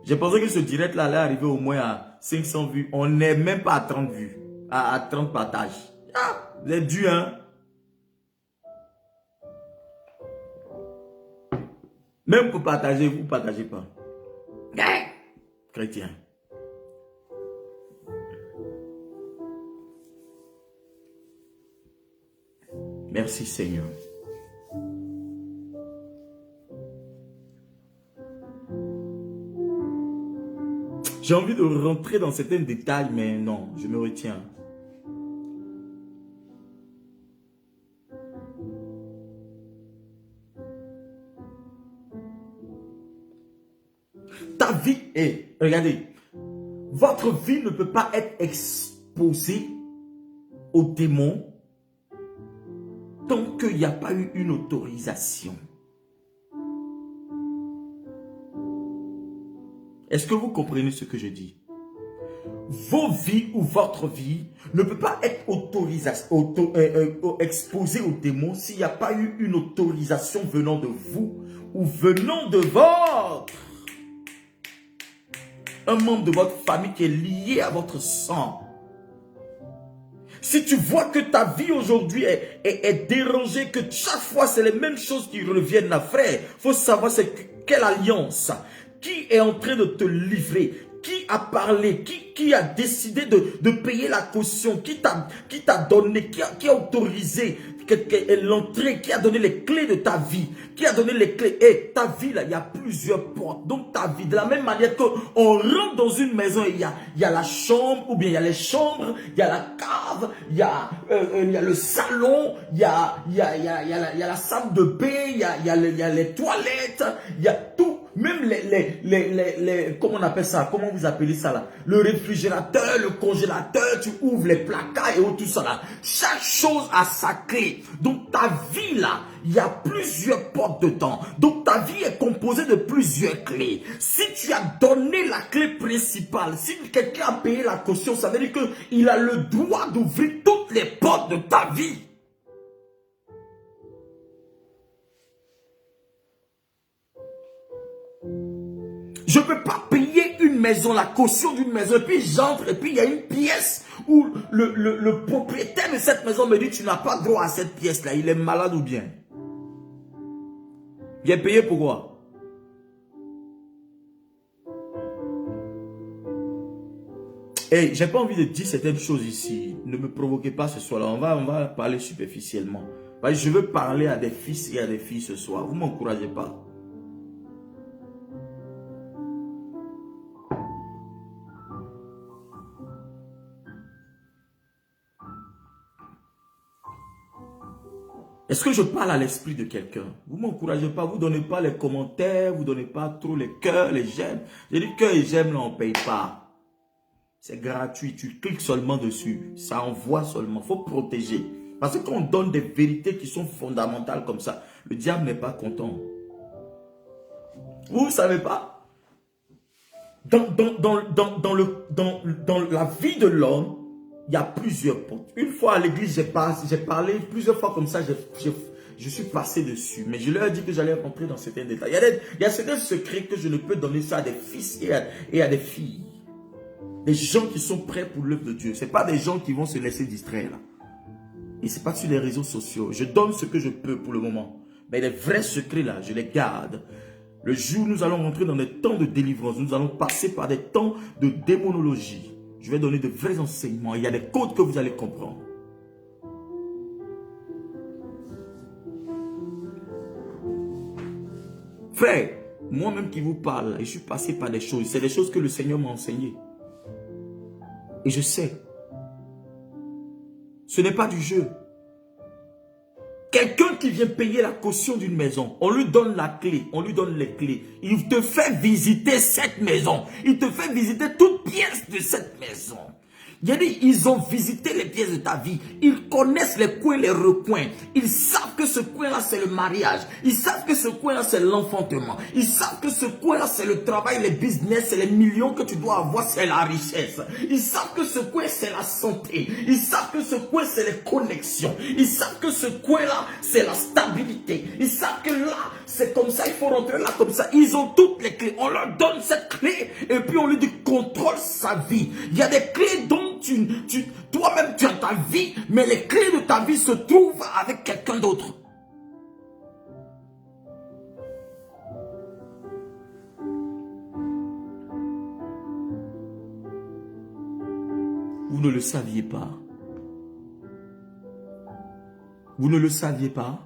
J'ai pensé que ce direct-là allait arriver au moins à 500 vues. On n'est même pas à 30 vues, à 30 partages. Ah, vous êtes durs, hein? Même pour partager, vous ne partagez pas. Chrétien. Merci Seigneur. J'ai envie de rentrer dans certains détails, mais non, je me retiens. Ta vie est, regardez, votre vie ne peut pas être exposée aux démons tant qu'il n'y a pas eu une autorisation. Est-ce que vous comprenez ce que je dis? Vos vies ou votre vie ne peut pas être exposée aux démons s'il n'y a pas eu une autorisation venant de vous ou venant de un membre de votre famille qui est lié à votre sang. Si tu vois que ta vie aujourd'hui est dérangée, que chaque fois c'est les mêmes choses qui reviennent à frère, il faut savoir c'est quelle alliance, qui est en train de te livrer, qui a parlé, qui a décidé de payer la caution, qui t'a donné, qui a autorisé l'entrée, qui a donné les clés de ta vie, qui a donné les clés. Et ta vie là, il y a plusieurs portes. Donc ta vie, de la même manière qu'on rentre dans une maison, il y a la chambre, ou bien il y a les chambres, il y a la cave, il y a le salon, il y a la salle de bain, il y a les toilettes, il y a tout. Même comment on appelle ça? Comment vous appelez ça là? Le réfrigérateur, le congélateur, tu ouvres les placards et tout ça là. Chaque chose a sa clé. Donc ta vie là, il y a plusieurs portes dedans. Donc ta vie est composée de plusieurs clés. Si tu as donné la clé principale, si quelqu'un a payé la caution, ça veut dire qu'il a le droit d'ouvrir toutes les portes de ta vie. Je ne peux pas payer une maison, la caution d'une maison, et puis j'entre, et puis il y a une pièce où le propriétaire de cette maison me dit, tu n'as pas droit à cette pièce-là, il est malade ou bien? Il est payé pour quoi? Hey, j'ai pas envie de dire certaines choses ici, ne me provoquez pas ce soir-là, on va parler superficiellement. Je veux parler à des fils et à des filles ce soir, vous ne m'encouragez pas. Est-ce que je parle à l'esprit de quelqu'un? Vous ne m'encouragez pas, vous ne donnez pas les commentaires, vous ne donnez pas trop les cœurs, les j'aime. J'ai dit cœur et j'aime, là, on ne paye pas. C'est gratuit, tu cliques seulement dessus. Ça envoie seulement, il faut protéger. Parce que quand on donne des vérités qui sont fondamentales comme ça, le diable n'est pas content. Vous ne savez pas? Dans la vie de l'homme, il y a plusieurs portes. Une fois à l'église, j'ai parlé plusieurs fois comme ça, je suis passé dessus. Mais je leur ai dit que j'allais rentrer dans certains détails. Il y a certains secrets que je ne peux donner ça à des fils et à des filles. Des gens qui sont prêts pour l'œuvre de Dieu. Ce n'est pas des gens qui vont se laisser distraire. Là. Et ce n'est pas sur les réseaux sociaux. Je donne ce que je peux pour le moment. Mais les vrais secrets là, je les garde. Le jour où nous allons rentrer dans des temps de délivrance, nous allons passer par des temps de démonologie. Je vais donner de vrais enseignements. Il y a des codes que vous allez comprendre. Frère, moi-même qui vous parle, je suis passé par des choses. C'est des choses que le Seigneur m'a enseignées. Et je sais. Ce n'est pas du jeu. Quelqu'un qui vient payer la caution d'une maison, on lui donne la clé, on lui donne les clés. Il te fait visiter cette maison. Il te fait visiter toute pièce de cette maison. Il a dit, ils ont visité les pièces de ta vie. Ils connaissent les coins, les recoins. Ils savent que ce coin-là, c'est le mariage. Ils savent que ce coin-là, c'est l'enfantement. Ils savent que ce coin-là, c'est le travail, les business, c'est les millions que tu dois avoir, c'est la richesse. Ils savent que ce coin, c'est la santé. Ils savent que ce coin, c'est les connexions. Ils savent que ce coin-là, c'est la stabilité. Ils savent que là, c'est comme ça, il faut rentrer là comme ça. Ils ont toutes les clés. On leur donne cette clé et puis on lui dit contrôle sa vie. Il y a des clés dont toi-même tu as ta vie, mais les clés de ta vie se trouvent avec quelqu'un d'autre. Vous ne le saviez pas. Vous ne le saviez pas.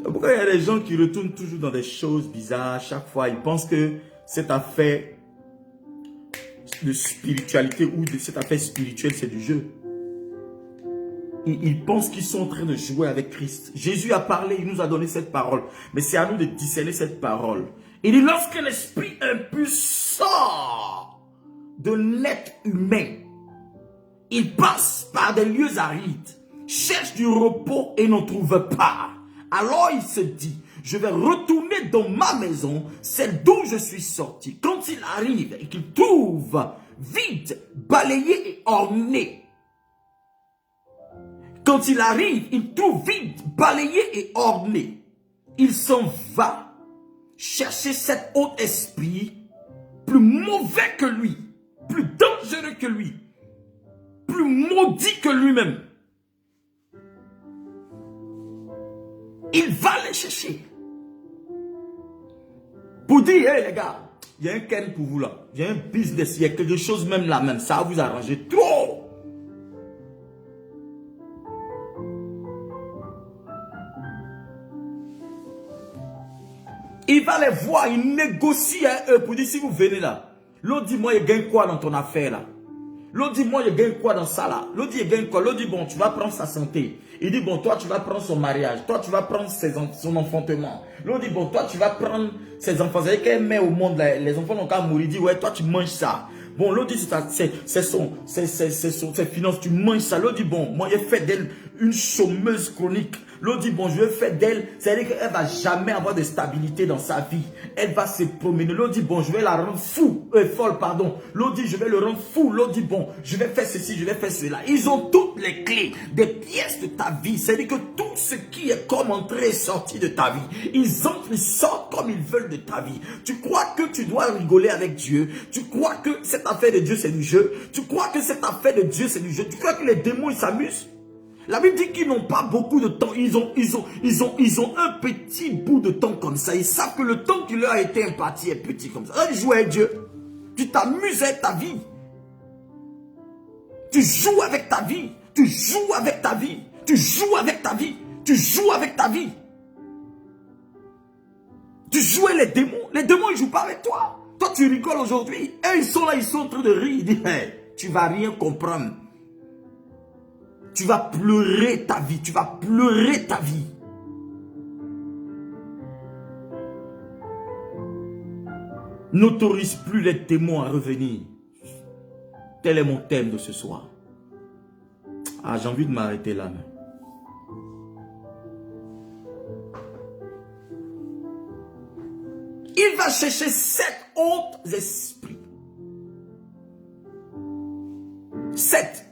Pourquoi il y a des gens qui retournent toujours dans des choses bizarres chaque fois? Ils pensent que cette affaire de spiritualité ou de cette affaire spirituelle, c'est du jeu. Ils pensent qu'ils sont en train de jouer avec Christ. Jésus a parlé, il nous a donné cette parole. Mais c'est à nous de discerner cette parole. Il dit, lorsqu'un esprit impur sort de l'être humain, il passe par des lieux arides, cherche du repos et n'en trouve pas. Alors il se dit, je vais retourner dans ma maison, celle d'où je suis sorti. Quand il arrive et qu'il trouve vide, balayé et orné. Quand il arrive, il trouve vide, balayé et orné. Il s'en va chercher cet autre esprit plus mauvais que lui, plus dangereux que lui, plus maudit que lui-même. Il va les chercher. Pour dire, hey les gars, il y a un ken pour vous là. Il y a un business, il y a quelque chose même là même. Ça va vous arranger trop. Il va les voir, il négocie avec eux pour dire si vous venez là. L'autre dit, moi, il gagne quoi dans ton affaire là? L'autre dit, moi, il gagne quoi dans ça là? L'autre dit, il gagne quoi? L'autre dit, bon, tu vas prendre sa santé. Il dit, bon, toi, tu vas prendre son mariage. Toi, tu vas prendre son enfantement. L'autre dit, bon, toi, tu vas prendre ses enfants. C'est-à-dire qu'elle met au monde, là, les enfants n'ont qu'à mourir. Il dit, ouais, toi, tu manges ça. Bon, l'autre dit, c'est ses finances, tu manges ça. L'autre dit, bon, moi, j'ai fait d'elle une chômeuse chronique. L'autre dit, bon, je vais faire d'elle, c'est-à-dire qu'elle ne va jamais avoir de stabilité dans sa vie. Elle va se promener. L'autre dit, bon, je vais la rendre folle, pardon. L'autre dit, je vais le rendre fou. L'autre dit, bon, je vais faire ceci, je vais faire cela. Ils ont toutes les clés des pièces de ta vie. C'est-à-dire que tout ce qui est comme entré et sorti de ta vie, ils entrent, ils sortent comme ils veulent de ta vie. Tu crois que tu dois rigoler avec Dieu. Tu crois que cette affaire de Dieu, c'est du jeu. Tu crois que cette affaire de Dieu, c'est du jeu. Tu crois que les démons, ils s'amusent. La Bible dit qu'ils n'ont pas beaucoup de temps. Ils ont un petit bout de temps comme ça. Ils savent que le temps qui leur a été imparti est petit comme ça. Là, ils jouent avec Dieu. Tu t'amuses avec ta vie. Tu joues avec ta vie. Tu joues avec ta vie. Tu joues avec ta vie. Tu joues avec ta vie. Tu joues avec les démons. Les démons, ils ne jouent pas avec toi. Toi, tu rigoles aujourd'hui. Et ils sont là, ils sont en train de rire. Ils disent, hey, tu ne vas rien comprendre. Tu vas pleurer ta vie. Tu vas pleurer ta vie. N'autorise plus les démons à revenir. Tel est mon thème de ce soir. Ah, j'ai envie de m'arrêter là. Il va chercher 7 autres esprits. 7.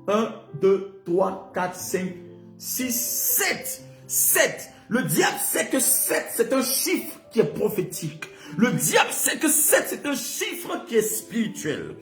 1, 2, 3, 4, 5, 6, 7. 7. Le diable sait que 7, c'est un chiffre qui est prophétique. Le diable sait que 7, c'est un chiffre qui est spirituel.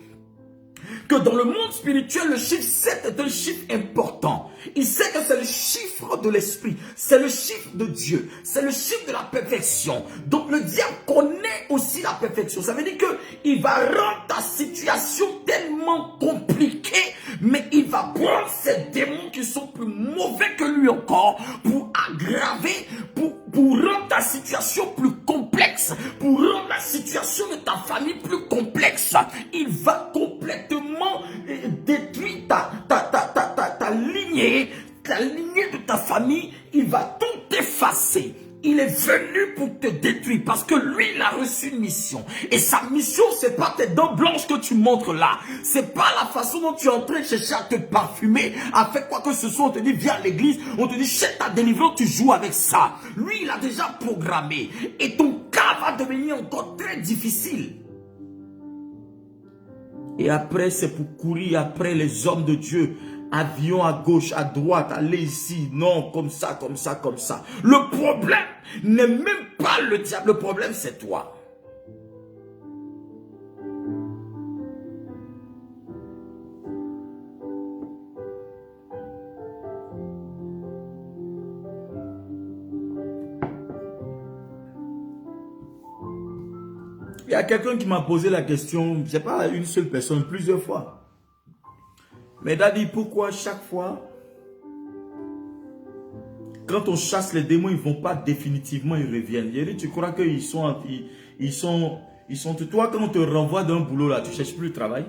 Que dans le monde spirituel, le chiffre 7 est un chiffre important. Il sait que c'est le chiffre de l'esprit, c'est le chiffre de Dieu, c'est le chiffre de la perfection. Donc le diable connaît aussi la perfection. Ça veut dire qu'il va rendre ta situation tellement compliquée, mais il va prendre ces démons qui sont plus mauvais que lui encore pour aggraver, pour rendre ta situation plus complexe, pour rendre la situation de ta famille plus complexe. Il va complètement détruire ta lignée de ta famille. Il va tout effacer. Il est venu pour te détruire parce que lui, il a reçu une mission. Et sa mission, c'est pas tes dents blanches que tu montres là. C'est pas la façon dont tu es en train de chercher à te parfumer, à faire quoi que ce soit. On te dit, viens à l'église. On te dit, cherche ta délivrance, tu joues avec ça. Lui, il a déjà programmé. Et ton cas va devenir encore très difficile. Et après, c'est pour courir après les hommes de Dieu. Avion à gauche, à droite, aller ici, non, comme ça, comme ça, comme ça. Le problème n'est même pas le diable, le problème c'est toi. Il y a quelqu'un qui m'a posé la question, je sais pas une seule personne, plusieurs fois. Mais Daddy, pourquoi chaque fois, quand on chasse les démons, ils ne vont pas définitivement, ils reviennent. Il dit, tu crois qu'ils sont, toi, quand on te renvoie d'un boulot là, tu ne cherches plus le travail?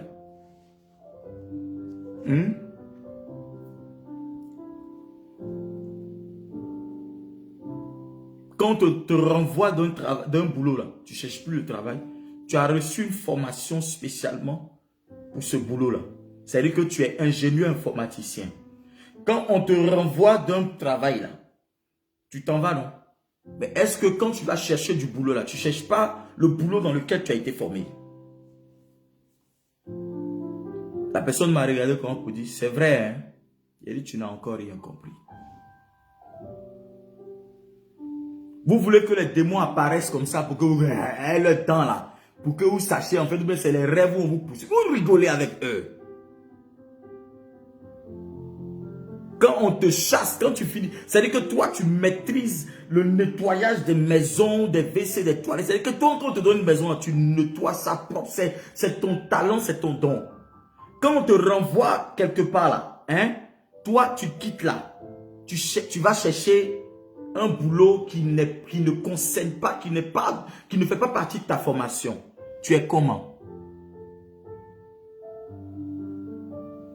Quand on te renvoie d'un boulot là, tu ne cherches plus le travail. Tu as reçu une formation spécialement pour ce boulot là. C'est-à-dire que tu es ingénieur informaticien. Quand on te renvoie d'un travail là, tu t'en vas, non? Mais est-ce que quand tu vas chercher du boulot là, tu ne cherches pas le boulot dans lequel tu as été formé? La personne m'a regardé comme pour dire, c'est vrai, hein? Il a dit, tu n'as encore rien compris. Vous voulez que les démons apparaissent comme ça pour que vous ayez le temps là, pour que vous sachiez, en fait, c'est les rêves où on vous pousse. Vous rigolez avec eux. Quand on te chasse, quand tu finis, c'est-à-dire que toi, tu maîtrises le nettoyage des maisons, des WC, des toilettes. C'est-à-dire que toi, quand on te donne une maison, tu nettoies ça propre. C'est ton talent, c'est ton don. Quand on te renvoie quelque part là, hein, toi, tu quittes là. Tu vas chercher un boulot qui ne concerne pas, qui ne fait pas partie de ta formation. Tu es comment?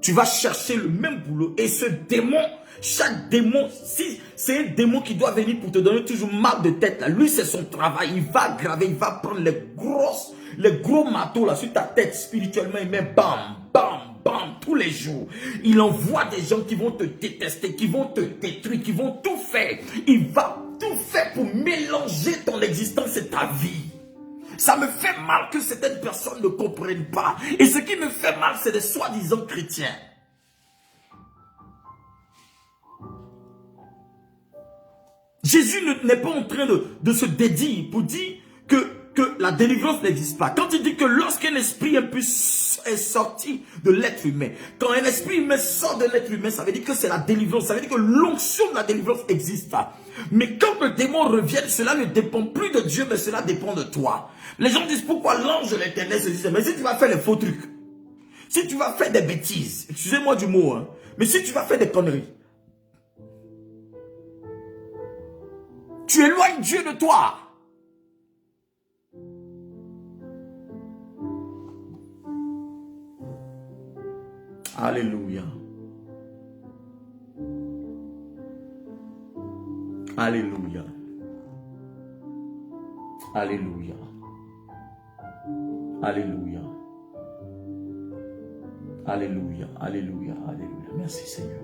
Tu vas chercher le même boulot et ce démon, chaque démon, si c'est un démon qui doit venir pour te donner toujours mal de tête, là, lui c'est son travail, il va graver, il va prendre les gros marteaux là sur ta tête spirituellement, il met bam, bam, bam tous les jours. Il envoie des gens qui vont te détester, qui vont te détruire, qui vont tout faire. Il va tout faire pour mélanger ton existence et ta vie. Ça me fait mal que certaines personnes ne comprennent pas. Et ce qui me fait mal, c'est des soi-disant chrétiens. Jésus n'est pas en train de se dédier pour dire que la délivrance n'existe pas. Quand il dit que lorsqu'un esprit impur est sorti de l'être humain, quand un esprit humain sort de l'être humain, ça veut dire que c'est la délivrance. Ça veut dire que l'onction de la délivrance existe. Mais quand le démon revient, cela ne dépend plus de Dieu, mais cela dépend de toi. Les gens disent pourquoi l'ange de l'éternel se dit, mais si tu vas faire les faux trucs, si tu vas faire des bêtises, excusez-moi du mot, hein, mais si tu vas faire des conneries, tu éloignes Dieu de toi. Alléluia. Alléluia. Alléluia. Alléluia. Alléluia. Alléluia. Alléluia. Merci Seigneur.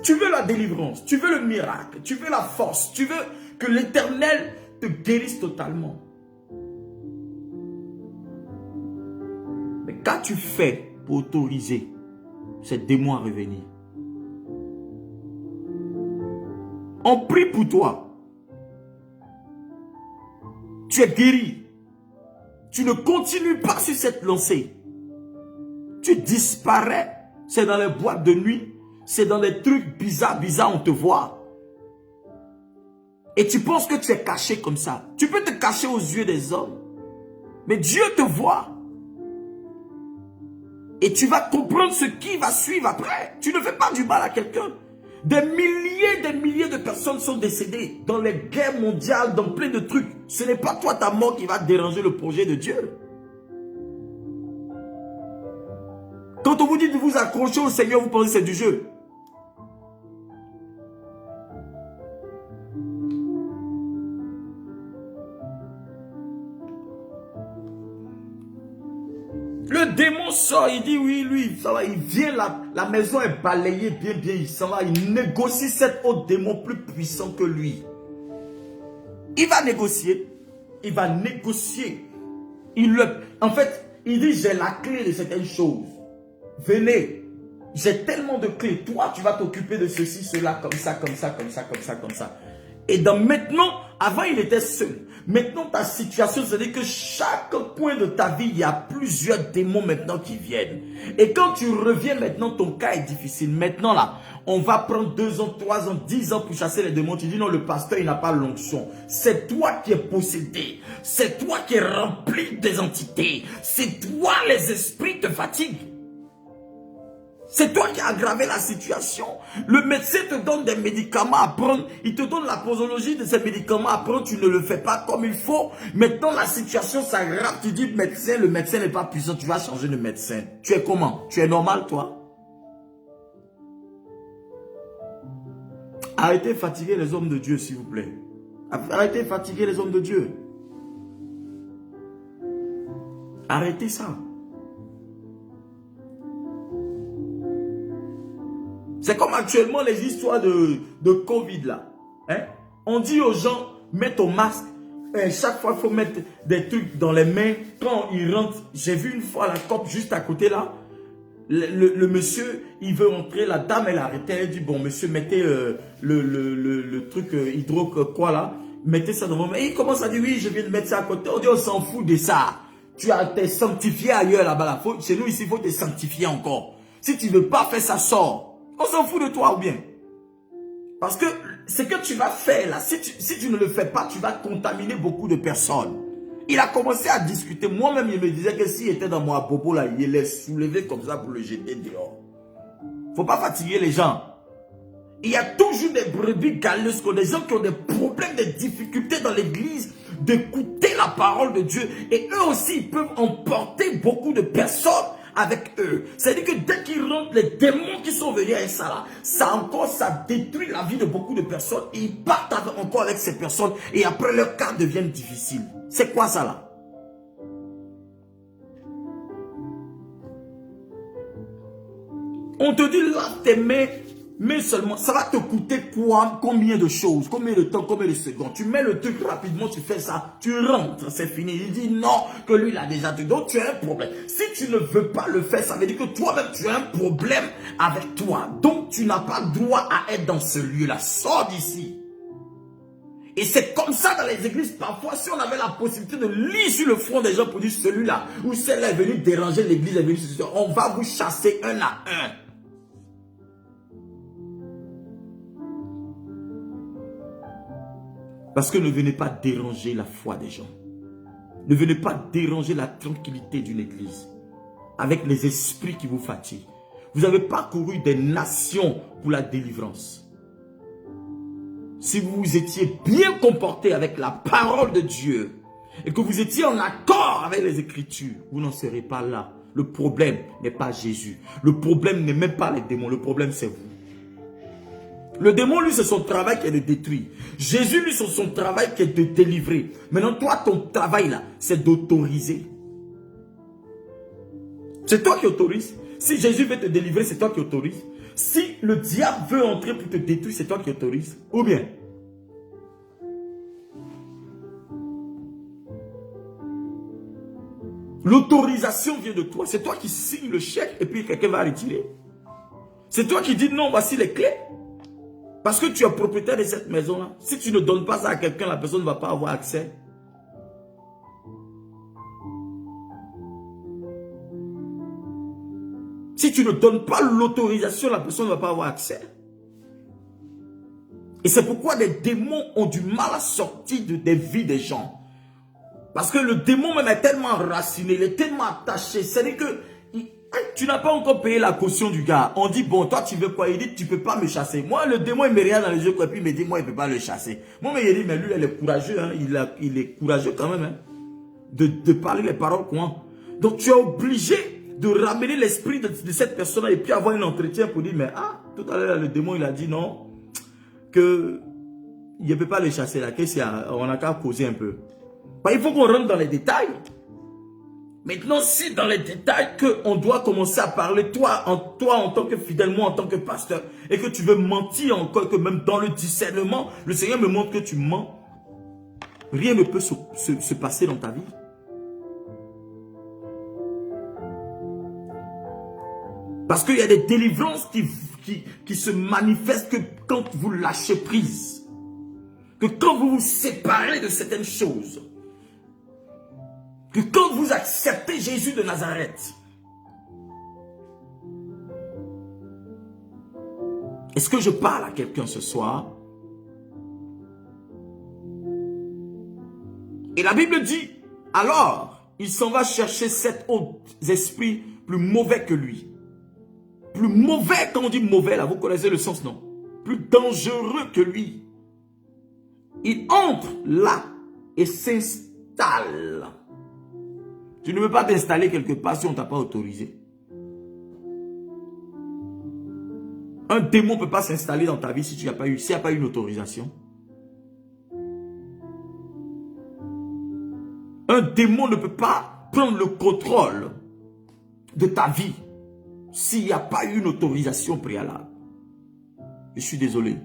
Tu veux la délivrance, tu veux le miracle, tu veux la force, tu veux que l'Éternel te guérisse totalement. Mais qu'as-tu fait pour autoriser ces démons à revenir? On prie pour toi. Tu es guéri. Tu ne continues pas sur cette lancée. Tu disparais. C'est dans les boîtes de nuit. C'est dans les trucs bizarres, on te voit. Et tu penses que tu es caché comme ça. Tu peux te cacher aux yeux des hommes. Mais Dieu te voit. Et tu vas comprendre ce qui va suivre après. Tu ne fais pas du mal à quelqu'un. Des milliers de personnes sont décédées dans les guerres mondiales, dans plein de trucs. Ce n'est pas toi, ta mort, qui va déranger le projet de Dieu. Quand on vous dit de vous accrocher au Seigneur, vous pensez que c'est du jeu. Le démon sort, il dit oui, lui, ça va, il vient, la maison est balayée bien, il s'en va, il négocie cet autre démon plus puissant que lui. Il va négocier. En fait, il dit, j'ai la clé de certaines choses. Venez, j'ai tellement de clés. Toi, tu vas t'occuper de ceci, cela, comme ça. Et donc maintenant, avant il était seul. Maintenant ta situation, c'est-à-dire que chaque coin de ta vie, il y a plusieurs démons maintenant qui viennent. Et quand tu reviens maintenant, ton cas est difficile. Maintenant là, on va prendre 2 ans, 3 ans, 10 ans pour chasser les démons. Tu dis non, le pasteur il n'a pas l'onction. C'est toi qui es possédé. C'est toi qui es rempli des entités. C'est toi, les esprits te fatiguent. C'est toi qui as aggravé la situation. Le médecin te donne des médicaments à prendre. Il te donne la posologie de ces médicaments à prendre. Tu ne le fais pas comme il faut. Maintenant, la situation s'aggrave. Tu dis, médecin, le médecin n'est pas puissant. Tu vas changer de médecin. Tu es comment? Tu es normal, toi? Arrêtez de fatiguer les hommes de Dieu, s'il vous plaît. Arrêtez de fatiguer les hommes de Dieu. Arrêtez ça. C'est comme actuellement les histoires de Covid là. Hein? On dit aux gens, mets ton masque. Et chaque fois, il faut mettre des trucs dans les mains. Quand ils rentrent, j'ai vu une fois la COP juste à côté là. Le monsieur, il veut entrer. La dame, elle a arrêté. Elle dit, bon monsieur, mettez le truc hydro quoi là. Mettez ça devant moi. Et il commence à dire, oui, je viens de mettre ça à côté. On dit, on s'en fout de ça. Tu as été sanctifié ailleurs là-bas. Là. Chez nous ici, il faut te sanctifier encore. Si tu ne veux pas faire ça, sors. On s'en fout de toi ou bien. Parce que ce que tu vas faire là, si tu ne le fais pas, tu vas contaminer beaucoup de personnes. Il a commencé à discuter. Moi-même, il me disait que s'il était dans mon bobo là, il les soulevait comme ça pour le jeter dehors. Faut pas fatiguer les gens. Il y a toujours des brebis galeuses, des gens qui ont des problèmes, des difficultés dans l'église, d'écouter la parole de Dieu. Et eux aussi, ils peuvent emporter beaucoup de personnes avec eux. C'est-à-dire que dès qu'ils rentrent, les démons qui sont venus avec ça là, ça détruit la vie de beaucoup de personnes. Et ils partent encore avec ces personnes et après leur cas devient difficile. C'est quoi ça là? On te dit lave tes mains, mais seulement, ça va te coûter quoi? Combien de choses? Combien de temps? Combien de secondes? Tu mets le truc rapidement, tu fais ça, tu rentres, c'est fini. Il dit non, que lui il a déjà tout. Donc tu as un problème. Si tu ne veux pas le faire, ça veut dire que toi-même tu as un problème avec toi. Donc tu n'as pas droit à être dans ce lieu-là. Sors d'ici. Et c'est comme ça dans les églises. Parfois, si on avait la possibilité de lire sur le front des gens pour dire celui-là ou celle-là est venue déranger l'église, on va vous chasser un à un. Parce que ne venez pas déranger la foi des gens. Ne venez pas déranger la tranquillité d'une église. Avec les esprits qui vous fatiguent. Vous avez parcouru des nations pour la délivrance. Si vous vous étiez bien comporté avec la parole de Dieu et que vous étiez en accord avec les Écritures, vous n'en serez pas là. Le problème n'est pas Jésus. Le problème n'est même pas les démons. Le problème, c'est vous. Le démon, lui, c'est son travail qui est de détruire. Jésus, lui, c'est son travail qui est de délivrer. Maintenant, toi, ton travail, là, c'est d'autoriser. C'est toi qui autorise. Si Jésus veut te délivrer, c'est toi qui autorise. Si le diable veut entrer pour te détruire, c'est toi qui autorise. Ou bien? L'autorisation vient de toi. C'est toi qui signes le chèque et puis quelqu'un va retirer. C'est toi qui dis non, voici les clés. Parce que tu es propriétaire de cette maison-là. Si tu ne donnes pas ça à quelqu'un, la personne ne va pas avoir accès. Si tu ne donnes pas l'autorisation, la personne ne va pas avoir accès. Et c'est pourquoi les démons ont du mal à sortir des vies des gens. Parce que le démon même est tellement enraciné, il est tellement attaché. C'est-à-dire que tu n'as pas encore payé la caution du gars. On dit, bon, toi tu veux quoi? Il dit, tu ne peux pas me chasser. Moi, le démon, il me regarde dans les yeux, quoi, puis il me dit, moi, il ne peut pas le chasser. Moi, mais il dit, mais lui, il est courageux, hein. Il est courageux quand même, hein, de parler les paroles quoi. Donc tu es obligé de ramener l'esprit de cette personne et puis avoir un entretien pour dire, mais tout à l'heure, le démon, il a dit non, que il ne peut pas le chasser là, on a qu'à causer un peu. Il faut qu'on rentre dans les détails. Maintenant, si dans les détails qu'on doit commencer à parler, toi en tant que fidèle, moi en tant que pasteur, et que tu veux mentir encore, que même dans le discernement, le Seigneur me montre que tu mens, rien ne peut se passer dans ta vie. Parce qu'il y a des délivrances qui se manifestent que quand vous lâchez prise. Que quand vous vous séparez de certaines choses. Que quand vous acceptez Jésus de Nazareth. Est-ce que je parle à quelqu'un ce soir? Et la Bible dit, alors, il s'en va chercher 7 autres esprits plus mauvais que lui. Plus mauvais, quand on dit mauvais, là, vous connaissez le sens, non? Plus dangereux que lui. Il entre là et s'installe. Tu ne peux pas t'installer quelque part si on ne t'a pas autorisé. Un démon ne peut pas s'installer dans ta vie si il n'y a pas eu une autorisation. Un démon ne peut pas prendre le contrôle de ta vie s'il n'y a pas eu une autorisation préalable. Je suis désolé.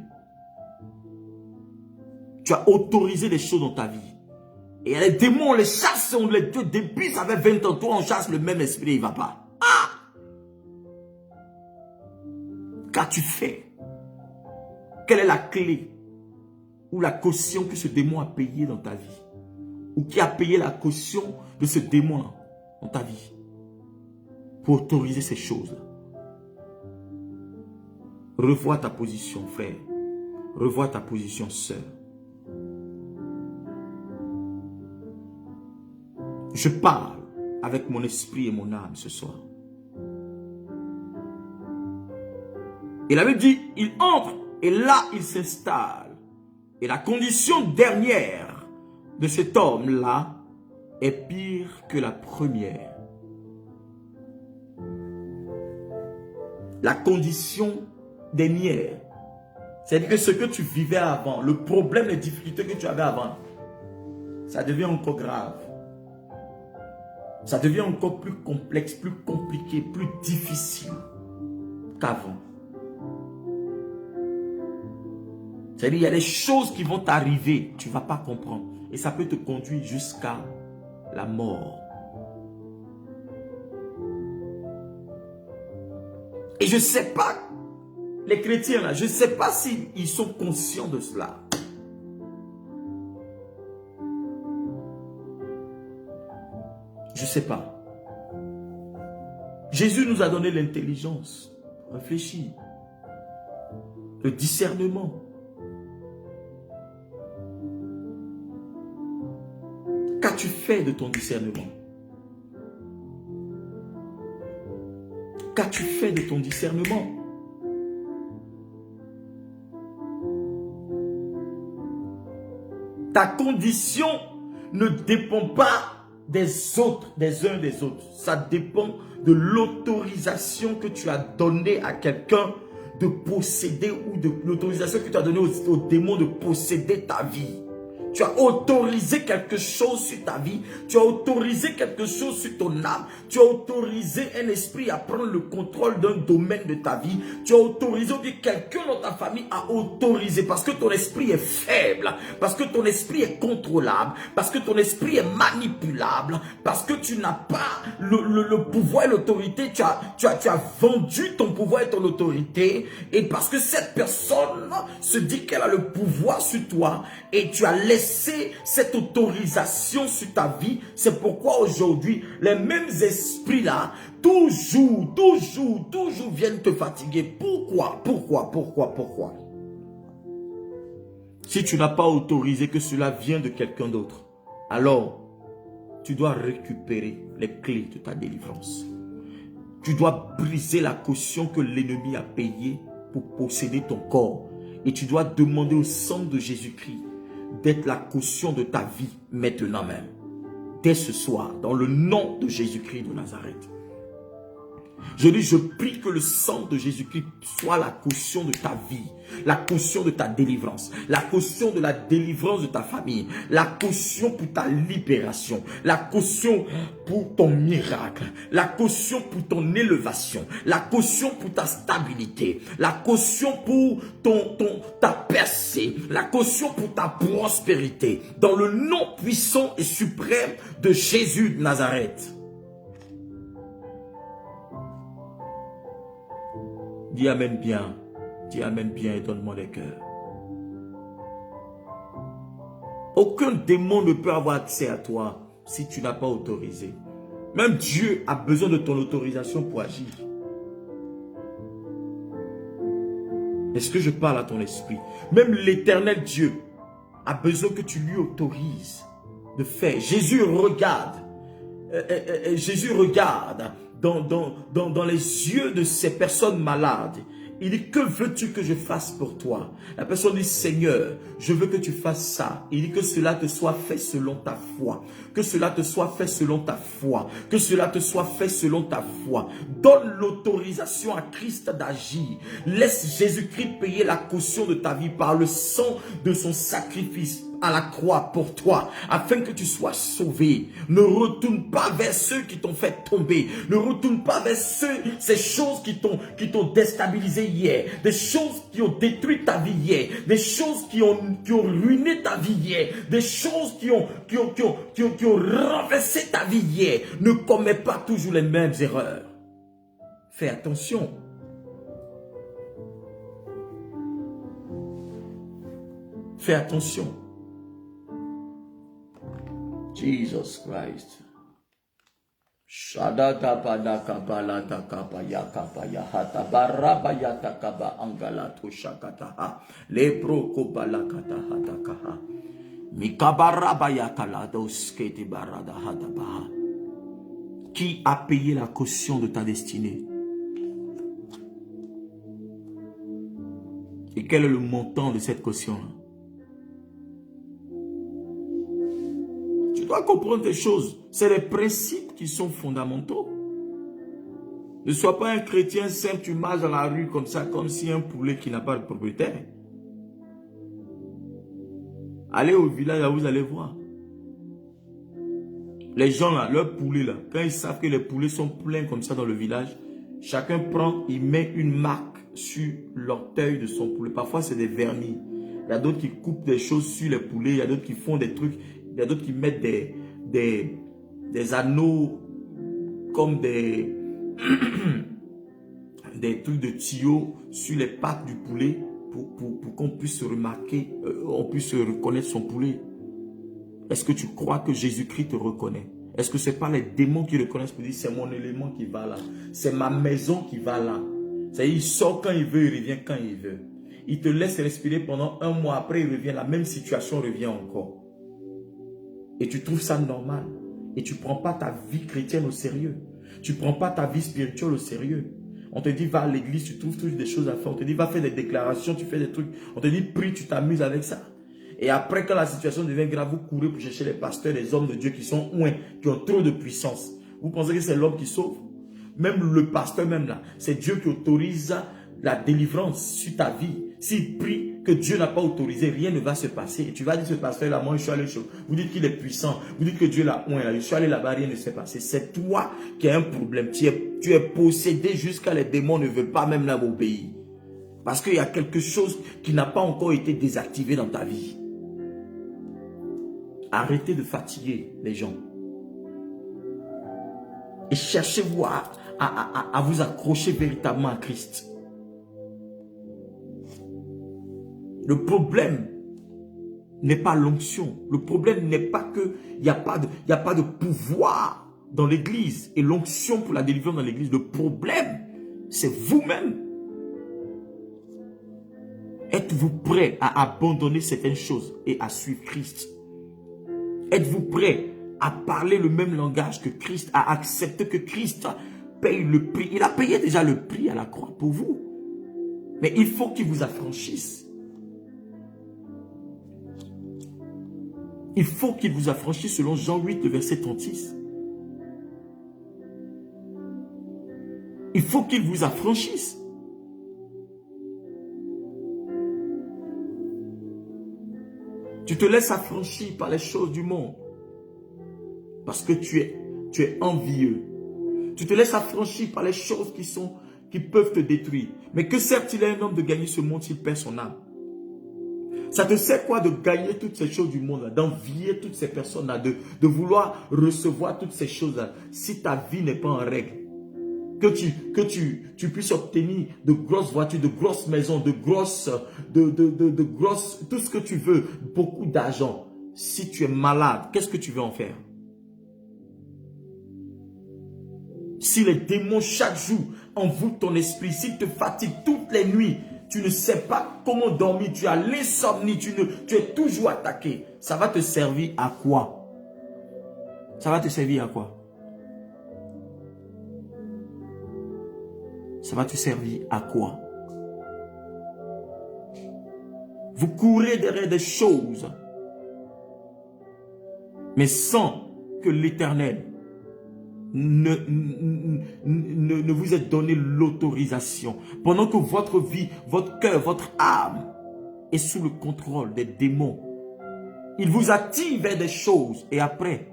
Tu as autorisé des choses dans ta vie. Et les démons, on les chasse, on les tue. Depuis, ça fait 20 ans, toi, on chasse le même esprit, il ne va pas. Qu'as-tu fait? Quelle est la clé ou la caution que ce démon a payée dans ta vie? Ou qui a payé la caution de ce démon dans ta vie? Pour autoriser ces choses-là. Revois ta position, frère. Revois ta position, sœur. Je parle avec mon esprit et mon âme ce soir. Et la Bible dit, il entre et là il s'installe. Et la condition dernière de cet homme-là est pire que la première. La condition dernière, c'est-à-dire que ce que tu vivais avant, le problème, les difficultés que tu avais avant, ça devient encore grave. Ça devient encore plus complexe, plus compliqué, plus difficile qu'avant. C'est-à-dire, il y a des choses qui vont t'arriver, tu ne vas pas comprendre. Et ça peut te conduire jusqu'à la mort. Et je ne sais pas, les chrétiens là, je ne sais pas s'ils sont conscients de cela. Je ne sais pas. Jésus nous a donné l'intelligence. Réfléchis. Le discernement. Qu'as-tu fait de ton discernement? Qu'as-tu fait de ton discernement? Ta condition ne dépend pas des autres, des uns des autres. Ça dépend de l'autorisation que tu as donnée à quelqu'un de posséder ou de l'autorisation que tu as donnée au démon de posséder ta vie. Tu as autorisé quelque chose sur ta vie. Tu as autorisé quelque chose sur ton âme. Tu as autorisé un esprit à prendre le contrôle d'un domaine de ta vie. Tu as autorisé, ou bien quelqu'un dans ta famille a autorisé, parce que ton esprit est faible, parce que ton esprit est contrôlable, parce que ton esprit est manipulable, parce que tu n'as pas le pouvoir et l'autorité. Tu as vendu ton pouvoir et ton autorité, et parce que cette personne se dit qu'elle a le pouvoir sur toi, et tu as laissé cette autorisation sur ta vie. C'est pourquoi aujourd'hui, les mêmes esprits-là, toujours viennent te fatiguer. Pourquoi? Si tu n'as pas autorisé que cela vienne de quelqu'un d'autre, alors tu dois récupérer les clés de ta délivrance. Tu dois briser la caution que l'ennemi a payée pour posséder ton corps. Et tu dois demander au sang de Jésus-Christ d'être la caution de ta vie maintenant même. Dès ce soir, dans le nom de Jésus-Christ de Nazareth. Je dis, je prie que le sang de Jésus-Christ soit la caution de ta vie, la caution de ta délivrance, la caution de la délivrance de ta famille, la caution pour ta libération, la caution pour ton miracle, la caution pour ton élévation, la caution pour ta stabilité, la caution pour ta percée, la caution pour ta prospérité, dans le nom puissant et suprême de Jésus de Nazareth. Dis Amen bien. Dis Amen bien et donne-moi les cœurs. Aucun démon ne peut avoir accès à toi si tu n'as pas autorisé. Même Dieu a besoin de ton autorisation pour agir. Est-ce que je parle à ton esprit? Même l'éternel Dieu a besoin que tu lui autorises de faire. Jésus regarde. Jésus regarde dans les yeux de ces personnes malades. Il dit, que veux-tu que je fasse pour toi? La personne dit, Seigneur, je veux que tu fasses ça. Il dit que cela te soit fait selon ta foi. Que cela te soit fait selon ta foi. Que cela te soit fait selon ta foi. Donne l'autorisation à Christ d'agir. Laisse Jésus-Christ payer la caution de ta vie par le sang de son sacrifice à la croix pour toi, afin que tu sois sauvé. Ne retourne pas vers ceux qui t'ont fait tomber. Ne retourne pas vers ces choses qui t'ont déstabilisé hier, des choses qui ont détruit ta vie hier, des choses qui ont ruiné ta vie hier, des choses qui ont renversé ta vie hier. Ne commets pas toujours les mêmes erreurs. Fais attention. Fais attention. Jesus Christ. Shadata padaka balata kapaya kapaya hata baraba yata kaba angalato shakataha lebro kobalakata hatakaha mikabaraba yakalado sketi barada hatabaha. Qui a payé la caution de ta destinée? Et quel est le montant de cette caution-là? Tu dois comprendre des choses. C'est les principes qui sont fondamentaux. Ne sois pas un chrétien simple, tu marches dans la rue comme ça, comme si un poulet qui n'a pas de propriétaire. Allez au village, là, vous allez voir. Les gens là, leurs poulets là, quand ils savent que les poulets sont pleins comme ça dans le village, chacun prend, il met une marque sur l'orteil de son poulet. Parfois c'est des vernis. Il y a d'autres qui coupent des choses sur les poulets, il y a d'autres qui font des trucs. Il y a d'autres qui mettent des anneaux comme des trucs de tuyaux sur les pattes du poulet pour qu'on puisse remarquer, on puisse reconnaître son poulet. Est-ce que tu crois que Jésus-Christ te reconnaît? Est-ce que ce n'est pas les démons qui reconnaissent pour dire c'est mon élément qui va là, c'est ma maison qui va là? C'est-à-dire il sort quand il veut, il revient quand il veut. Il te laisse respirer pendant un mois, après il revient, la même situation revient encore. Et tu trouves ça normal. Et tu ne prends pas ta vie chrétienne au sérieux. Tu ne prends pas ta vie spirituelle au sérieux. On te dit va à l'église, tu trouves toujours des choses à faire. On te dit va faire des déclarations, tu fais des trucs. On te dit prie, tu t'amuses avec ça. Et après quand la situation devient grave, vous courez pour chercher les pasteurs, les hommes de Dieu qui sont ouins, qui ont trop de puissance. Vous pensez que c'est l'homme qui sauve? Même le pasteur même là, c'est Dieu qui autorise la délivrance sur ta vie. S'il prie, que Dieu n'a pas autorisé, rien ne va se passer. Et tu vas dire, ce pasteur-là, moi, je suis allé chez vous. Dites qu'il est puissant. Vous dites que Dieu l'a oint là. Je suis allé là-bas, rien ne s'est passé. C'est toi qui as un problème. Tu es possédé jusqu'à les démons ne veulent pas même là obéir. Parce qu'il y a quelque chose qui n'a pas encore été désactivé dans ta vie. Arrêtez de fatiguer les gens. Et cherchez-vous à vous accrocher véritablement à Christ. Le problème n'est pas l'onction. Le problème n'est pas qu'il n'y a pas de pouvoir dans l'église et l'onction pour la délivrance dans l'église. Le problème, c'est vous-même. Êtes-vous prêt à abandonner certaines choses et à suivre Christ? Êtes-vous prêt à parler le même langage que Christ, à accepter que Christ paye le prix? Il a payé déjà le prix à la croix pour vous. Mais il faut qu'il vous affranchisse. Il faut qu'il vous affranchisse selon Jean 8, le verset 36. Il faut qu'il vous affranchisse. Tu te laisses affranchir par les choses du monde. Parce que tu es envieux. Tu te laisses affranchir par les choses qui peuvent te détruire. Mais que sert-il à un homme de gagner ce monde s'il perd son âme? Ça te sert quoi de gagner toutes ces choses du monde, d'envier toutes ces personnes-là, de vouloir recevoir toutes ces choses-là, si ta vie n'est pas en règle? Que tu puisses obtenir de grosses voitures, de grosses maisons, de grosses, tout ce que tu veux, beaucoup d'argent. Si tu es malade, qu'est-ce que tu veux en faire? Si les démons chaque jour envoûtent ton esprit, s'ils te fatiguent toutes les nuits, tu ne sais pas comment dormir, tu as l'insomnie, tu es toujours attaqué. Ça va te servir à quoi? Ça va te servir à quoi? Ça va te servir à quoi? Vous courez derrière des choses, mais sans que l'Éternel ne vous ait donné l'autorisation. Pendant que votre vie, votre cœur, votre âme est sous le contrôle des démons, ils vous attirent vers des choses et après,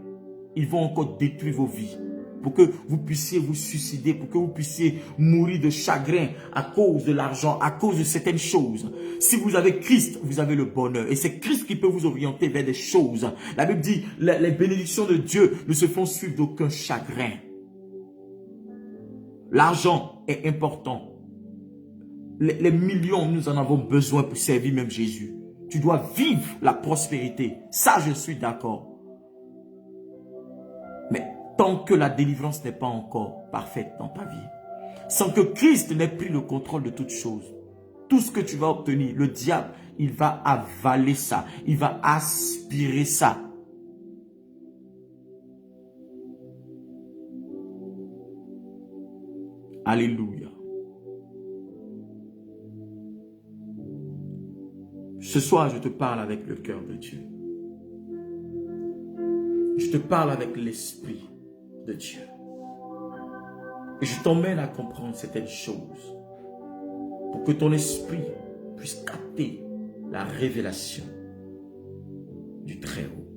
ils vont encore détruire vos vies. Pour que vous puissiez vous suicider, pour que vous puissiez mourir de chagrin à cause de l'argent, à cause de certaines choses. Si vous avez Christ, vous avez le bonheur. Et c'est Christ qui peut vous orienter vers des choses. La Bible dit, les bénédictions de Dieu ne se font suivre d'aucun chagrin. L'argent est important. Les millions, nous en avons besoin pour servir même Jésus. Tu dois vivre la prospérité. Ça, je suis d'accord. Mais tant que la délivrance n'est pas encore parfaite dans ta vie, sans que Christ n'ait pris le contrôle de toutes choses, tout ce que tu vas obtenir, le diable, il va avaler ça, il va aspirer ça. Alléluia. Ce soir, je te parle avec le cœur de Dieu. Je te parle avec l'esprit de Dieu. Et je t'emmène à comprendre certaines choses pour que ton esprit puisse capter la révélation du Très-Haut.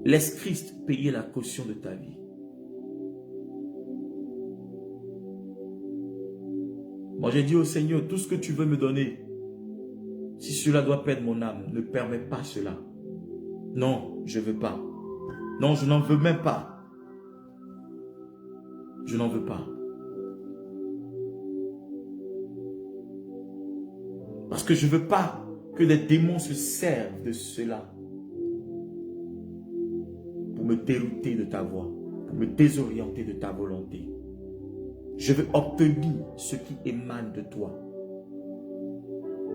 Laisse Christ payer la caution de ta vie. Moi, j'ai dit au Seigneur, tout ce que tu veux me donner, si cela doit perdre mon âme, ne permets pas cela. Non, je ne veux pas. Non, je n'en veux même pas. Je n'en veux pas. Parce que je ne veux pas que les démons se servent de cela pour me dérouter de ta voie, pour me désorienter de ta volonté. Je veux obtenir ce qui émane de toi.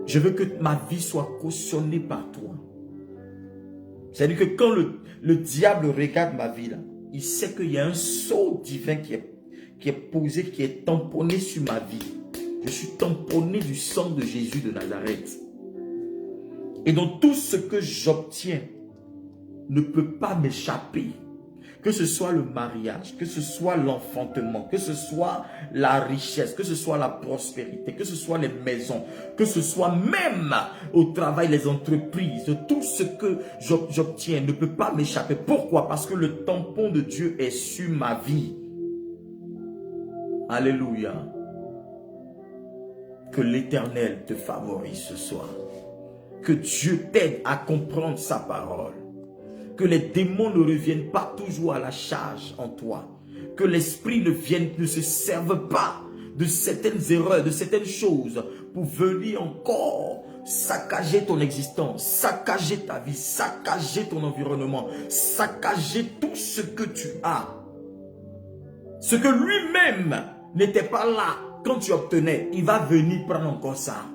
Je veux que ma vie soit cautionnée par toi. C'est-à-dire que quand le diable regarde ma vie, là, il sait qu'il y a un sceau divin qui est posé, qui est tamponné sur ma vie. Je suis tamponné du sang de Jésus de Nazareth. Et donc tout ce que j'obtiens ne peut pas m'échapper. que ce soit le mariage, que ce soit l'enfantement, que ce soit la richesse, que ce soit la prospérité, que ce soit les maisons, que ce soit même au travail, les entreprises, tout ce que j'obtiens ne peut pas m'échapper. Pourquoi? Parce que le tampon de Dieu est sur ma vie. Alléluia. Que l'Éternel te favorise ce soir. Que Dieu t'aide à comprendre sa parole. Que les démons ne reviennent pas toujours à la charge en toi. Que l'esprit ne se serve pas de certaines erreurs, de certaines choses pour venir encore saccager ton existence, saccager ta vie, saccager ton environnement, saccager tout ce que tu as. Ce que lui-même n'était pas là quand tu obtenais, il va venir prendre encore ça.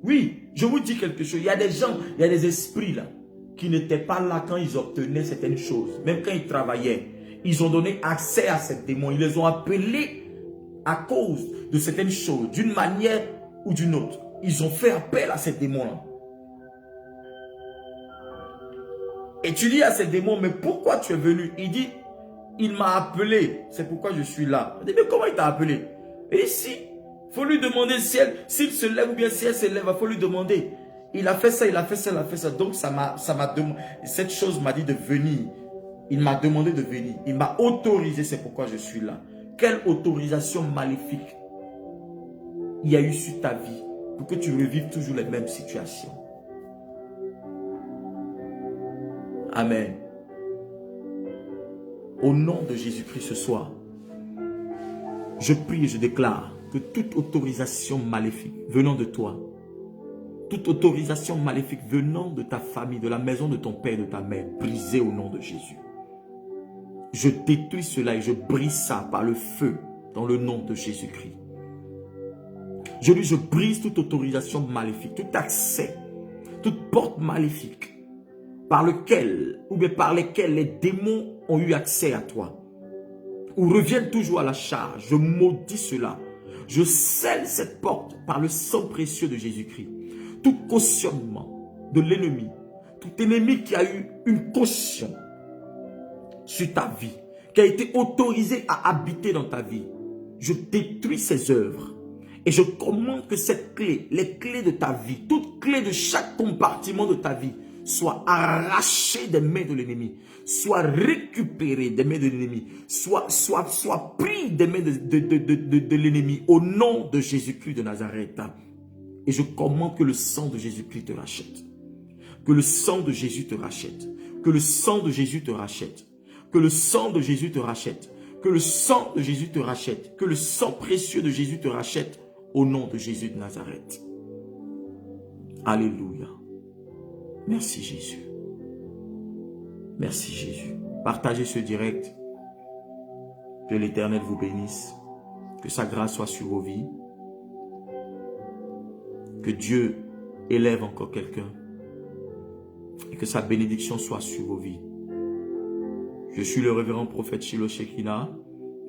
Oui, je vous dis quelque chose, il y a des gens, il y a des esprits là, qui n'étaient pas là quand ils obtenaient certaines choses. Même quand ils travaillaient, ils ont donné accès à ces démons. Ils les ont appelés à cause de certaines choses, d'une manière ou d'une autre. Ils ont fait appel à ces démons-là. Et tu dis à ces démons, mais pourquoi tu es venu? Il dit, il m'a appelé, c'est pourquoi je suis là. Il dit, mais comment il t'a appelé? Et ici, il faut lui demander s'il se lève ou bien si elle se lève, il faut lui demander. Il a fait ça, il a fait ça, il a fait ça. Donc cette chose m'a dit de venir. Il m'a demandé de venir. Il m'a autorisé, c'est pourquoi je suis là. Quelle autorisation maléfique il y a eu sur ta vie pour que tu revives toujours les mêmes situations. Amen. Au nom de Jésus-Christ ce soir, je prie et je déclare que toute autorisation maléfique venant de toi, toute autorisation maléfique venant de ta famille, de la maison de ton père et de ta mère, brisée au nom de Jésus. Je détruis cela et je brise ça par le feu dans le nom de Jésus-Christ. Je brise toute autorisation maléfique, tout accès, toute porte maléfique par lequel ou bien par lesquels les démons ont eu accès à toi ou reviennent toujours à la charge. Je maudis cela. Je scelle cette porte par le sang précieux de Jésus-Christ. Tout cautionnement de l'ennemi, tout ennemi qui a eu une caution sur ta vie, qui a été autorisé à habiter dans ta vie, je détruis ses œuvres et je commande que cette clé, les clés de ta vie, toute clé de chaque compartiment de ta vie, soit arrachée des mains de l'ennemi, soit récupérée des mains de l'ennemi, soit pris des mains de l'ennemi au nom de Jésus-Christ de Nazareth. Et je commande que le sang de Jésus-Christ te rachète. Que le sang de Jésus te rachète. Que le sang de Jésus te rachète. Que le sang de Jésus te rachète. Que le sang de Jésus te rachète. Que le sang précieux de Jésus te rachète au nom de Jésus de Nazareth. Alléluia. Merci Jésus. Merci Jésus. Partagez ce direct. Que l'Éternel vous bénisse. Que sa grâce soit sur vos vies. Que Dieu élève encore quelqu'un. Et que sa bénédiction soit sur vos vies. Je suis le révérend prophète Shiloh Shekina,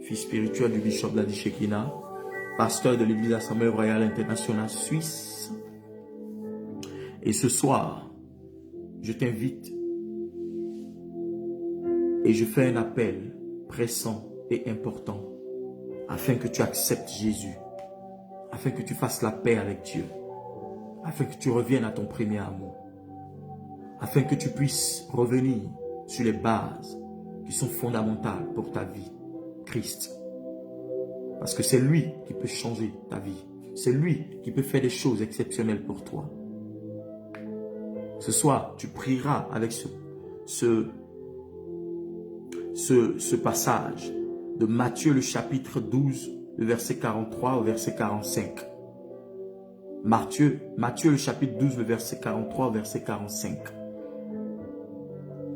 fils spirituel du bishop Ladi Shekina, pasteur de l'église Assemblée Royale Internationale Suisse. Et ce soir, je t'invite et je fais un appel pressant et important afin que tu acceptes Jésus, afin que tu fasses la paix avec Dieu, afin que tu reviennes à ton premier amour, afin que tu puisses revenir sur les bases qui sont fondamentales pour ta vie, Christ. Parce que c'est lui qui peut changer ta vie. C'est lui qui peut faire des choses exceptionnelles pour toi. Ce soir, tu prieras avec ce passage de Matthieu le chapitre 12, le verset 43 au verset 45. Matthieu le chapitre 12, le verset 43 au verset 45.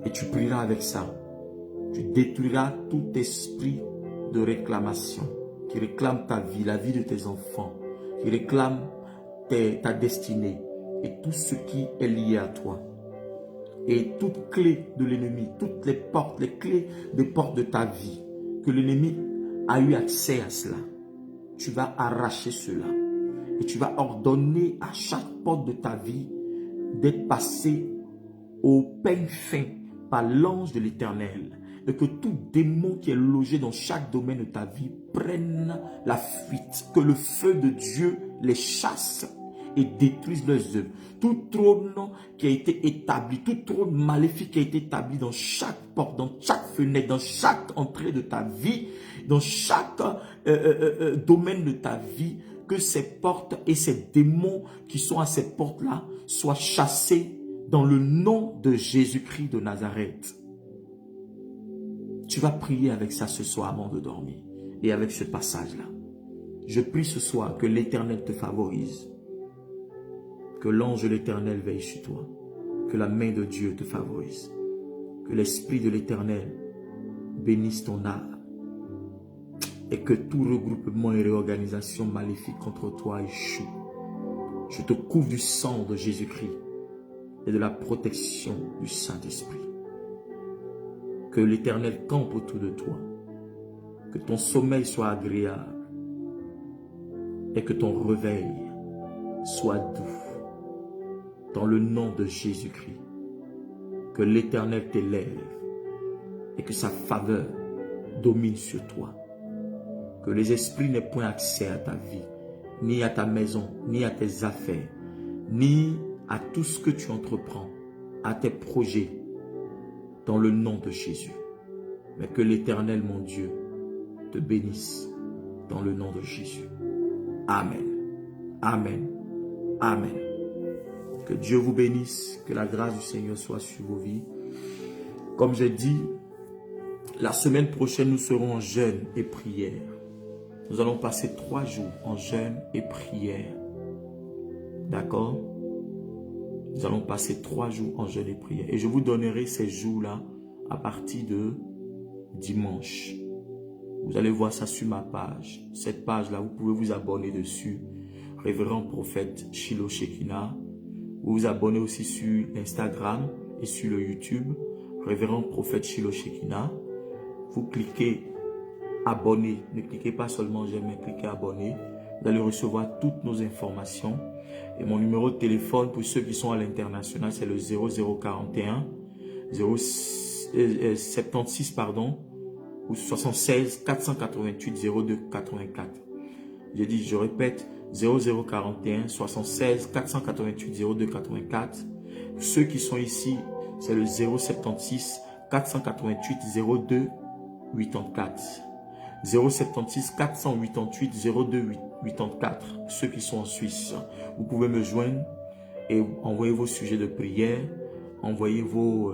Et tu prieras avec ça. Tu détruiras tout esprit de réclamation qui réclame ta vie, la vie de tes enfants, qui réclame ta destinée et tout ce qui est lié à toi. Et toute clé de l'ennemi, toutes les portes, les clés de porte de ta vie, que l'ennemi a eu accès à cela. Tu vas arracher cela. Et tu vas ordonner à chaque porte de ta vie d'être passée au peigne fin par l'ange de l'Éternel. et que tout démon qui est logé dans chaque domaine de ta vie prenne la fuite. Que le feu de Dieu les chasse et détruise leurs œuvres. Tout trône qui a été établi, tout trône maléfique qui a été établi dans chaque porte, dans chaque fenêtre, dans chaque entrée de ta vie, dans chaque domaine de ta vie, que ces portes et ces démons qui sont à ces portes-là soient chassés dans le nom de Jésus-Christ de Nazareth. Tu vas prier avec ça ce soir avant de dormir et avec ce passage-là. Je prie ce soir que l'Éternel te favorise, que l'ange de l'Éternel veille sur toi, que la main de Dieu te favorise, que l'Esprit de l'Éternel bénisse ton âme et que tout regroupement et réorganisation maléfique contre toi échoue. Je te couvre du sang de Jésus-Christ et de la protection du Saint-Esprit. Que l'Éternel campe autour de toi, que ton sommeil soit agréable et que ton réveil soit doux. Dans le nom de Jésus-Christ, que l'Éternel t'élève et que sa faveur domine sur toi. Que les esprits n'aient point accès à ta vie, ni à ta maison, ni à tes affaires, ni à tout ce que tu entreprends, à tes projets, dans le nom de Jésus. Mais que l'Éternel, mon Dieu, te bénisse dans le nom de Jésus. Amen. Amen. Amen. Que Dieu vous bénisse, que la grâce du Seigneur soit sur vos vies. Comme j'ai dit, la semaine prochaine, nous serons en jeûne et prière. Nous allons passer 3 jours en jeûne et prière. D'accord? Nous allons passer 3 jours en jeûne et prière. Et je vous donnerai ces jours-là à partir de dimanche. Vous allez voir ça sur ma page. Cette page-là, vous pouvez vous abonner dessus. Révérend prophète Shiloh Shekinah. Vous vous abonnez aussi sur Instagram et sur le YouTube. Révérend prophète Shiloh Shekinah. Vous cliquez abonner. Ne cliquez pas seulement j'aime, mais cliquez abonner. Vous allez recevoir toutes nos informations. Et mon numéro de téléphone pour ceux qui sont à l'international, c'est le 0041 76 pardon, ou 76 488 02 84. Je répète, 0041 76 488 02 84. Pour ceux qui sont ici, c'est le 076 488 02 84. 076 488 02 84. Ceux qui sont en Suisse, vous pouvez me joindre et envoyer vos sujets de prière, envoyer vos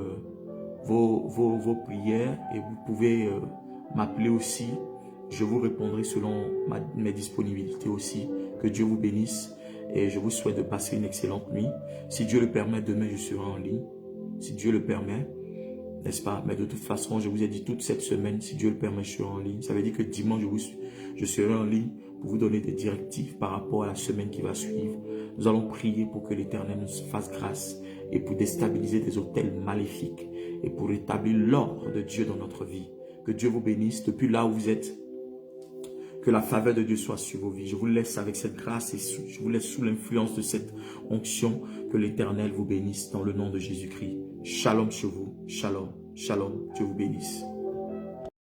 prières et vous pouvez m'appeler aussi. Je vous répondrai selon mes disponibilités aussi. Que Dieu vous bénisse et je vous souhaite de passer une excellente nuit. Si Dieu le permet, demain je serai en ligne. Si Dieu le permet, n'est-ce pas? Mais de toute façon, je vous ai dit toute cette semaine, si Dieu le permet, je serai en ligne. Ça veut dire que dimanche, je serai en ligne pour vous donner des directives par rapport à la semaine qui va suivre. Nous allons prier pour que l'Éternel nous fasse grâce et pour déstabiliser des autels maléfiques et pour rétablir l'ordre de Dieu dans notre vie. Que Dieu vous bénisse depuis là où vous êtes. Que la faveur de Dieu soit sur vos vies. Je vous laisse avec cette grâce et je vous laisse sous l'influence de cette onction. Que l'Éternel vous bénisse dans le nom de Jésus-Christ. Shalom sur vous. Shalom. Shalom. Dieu vous bénisse.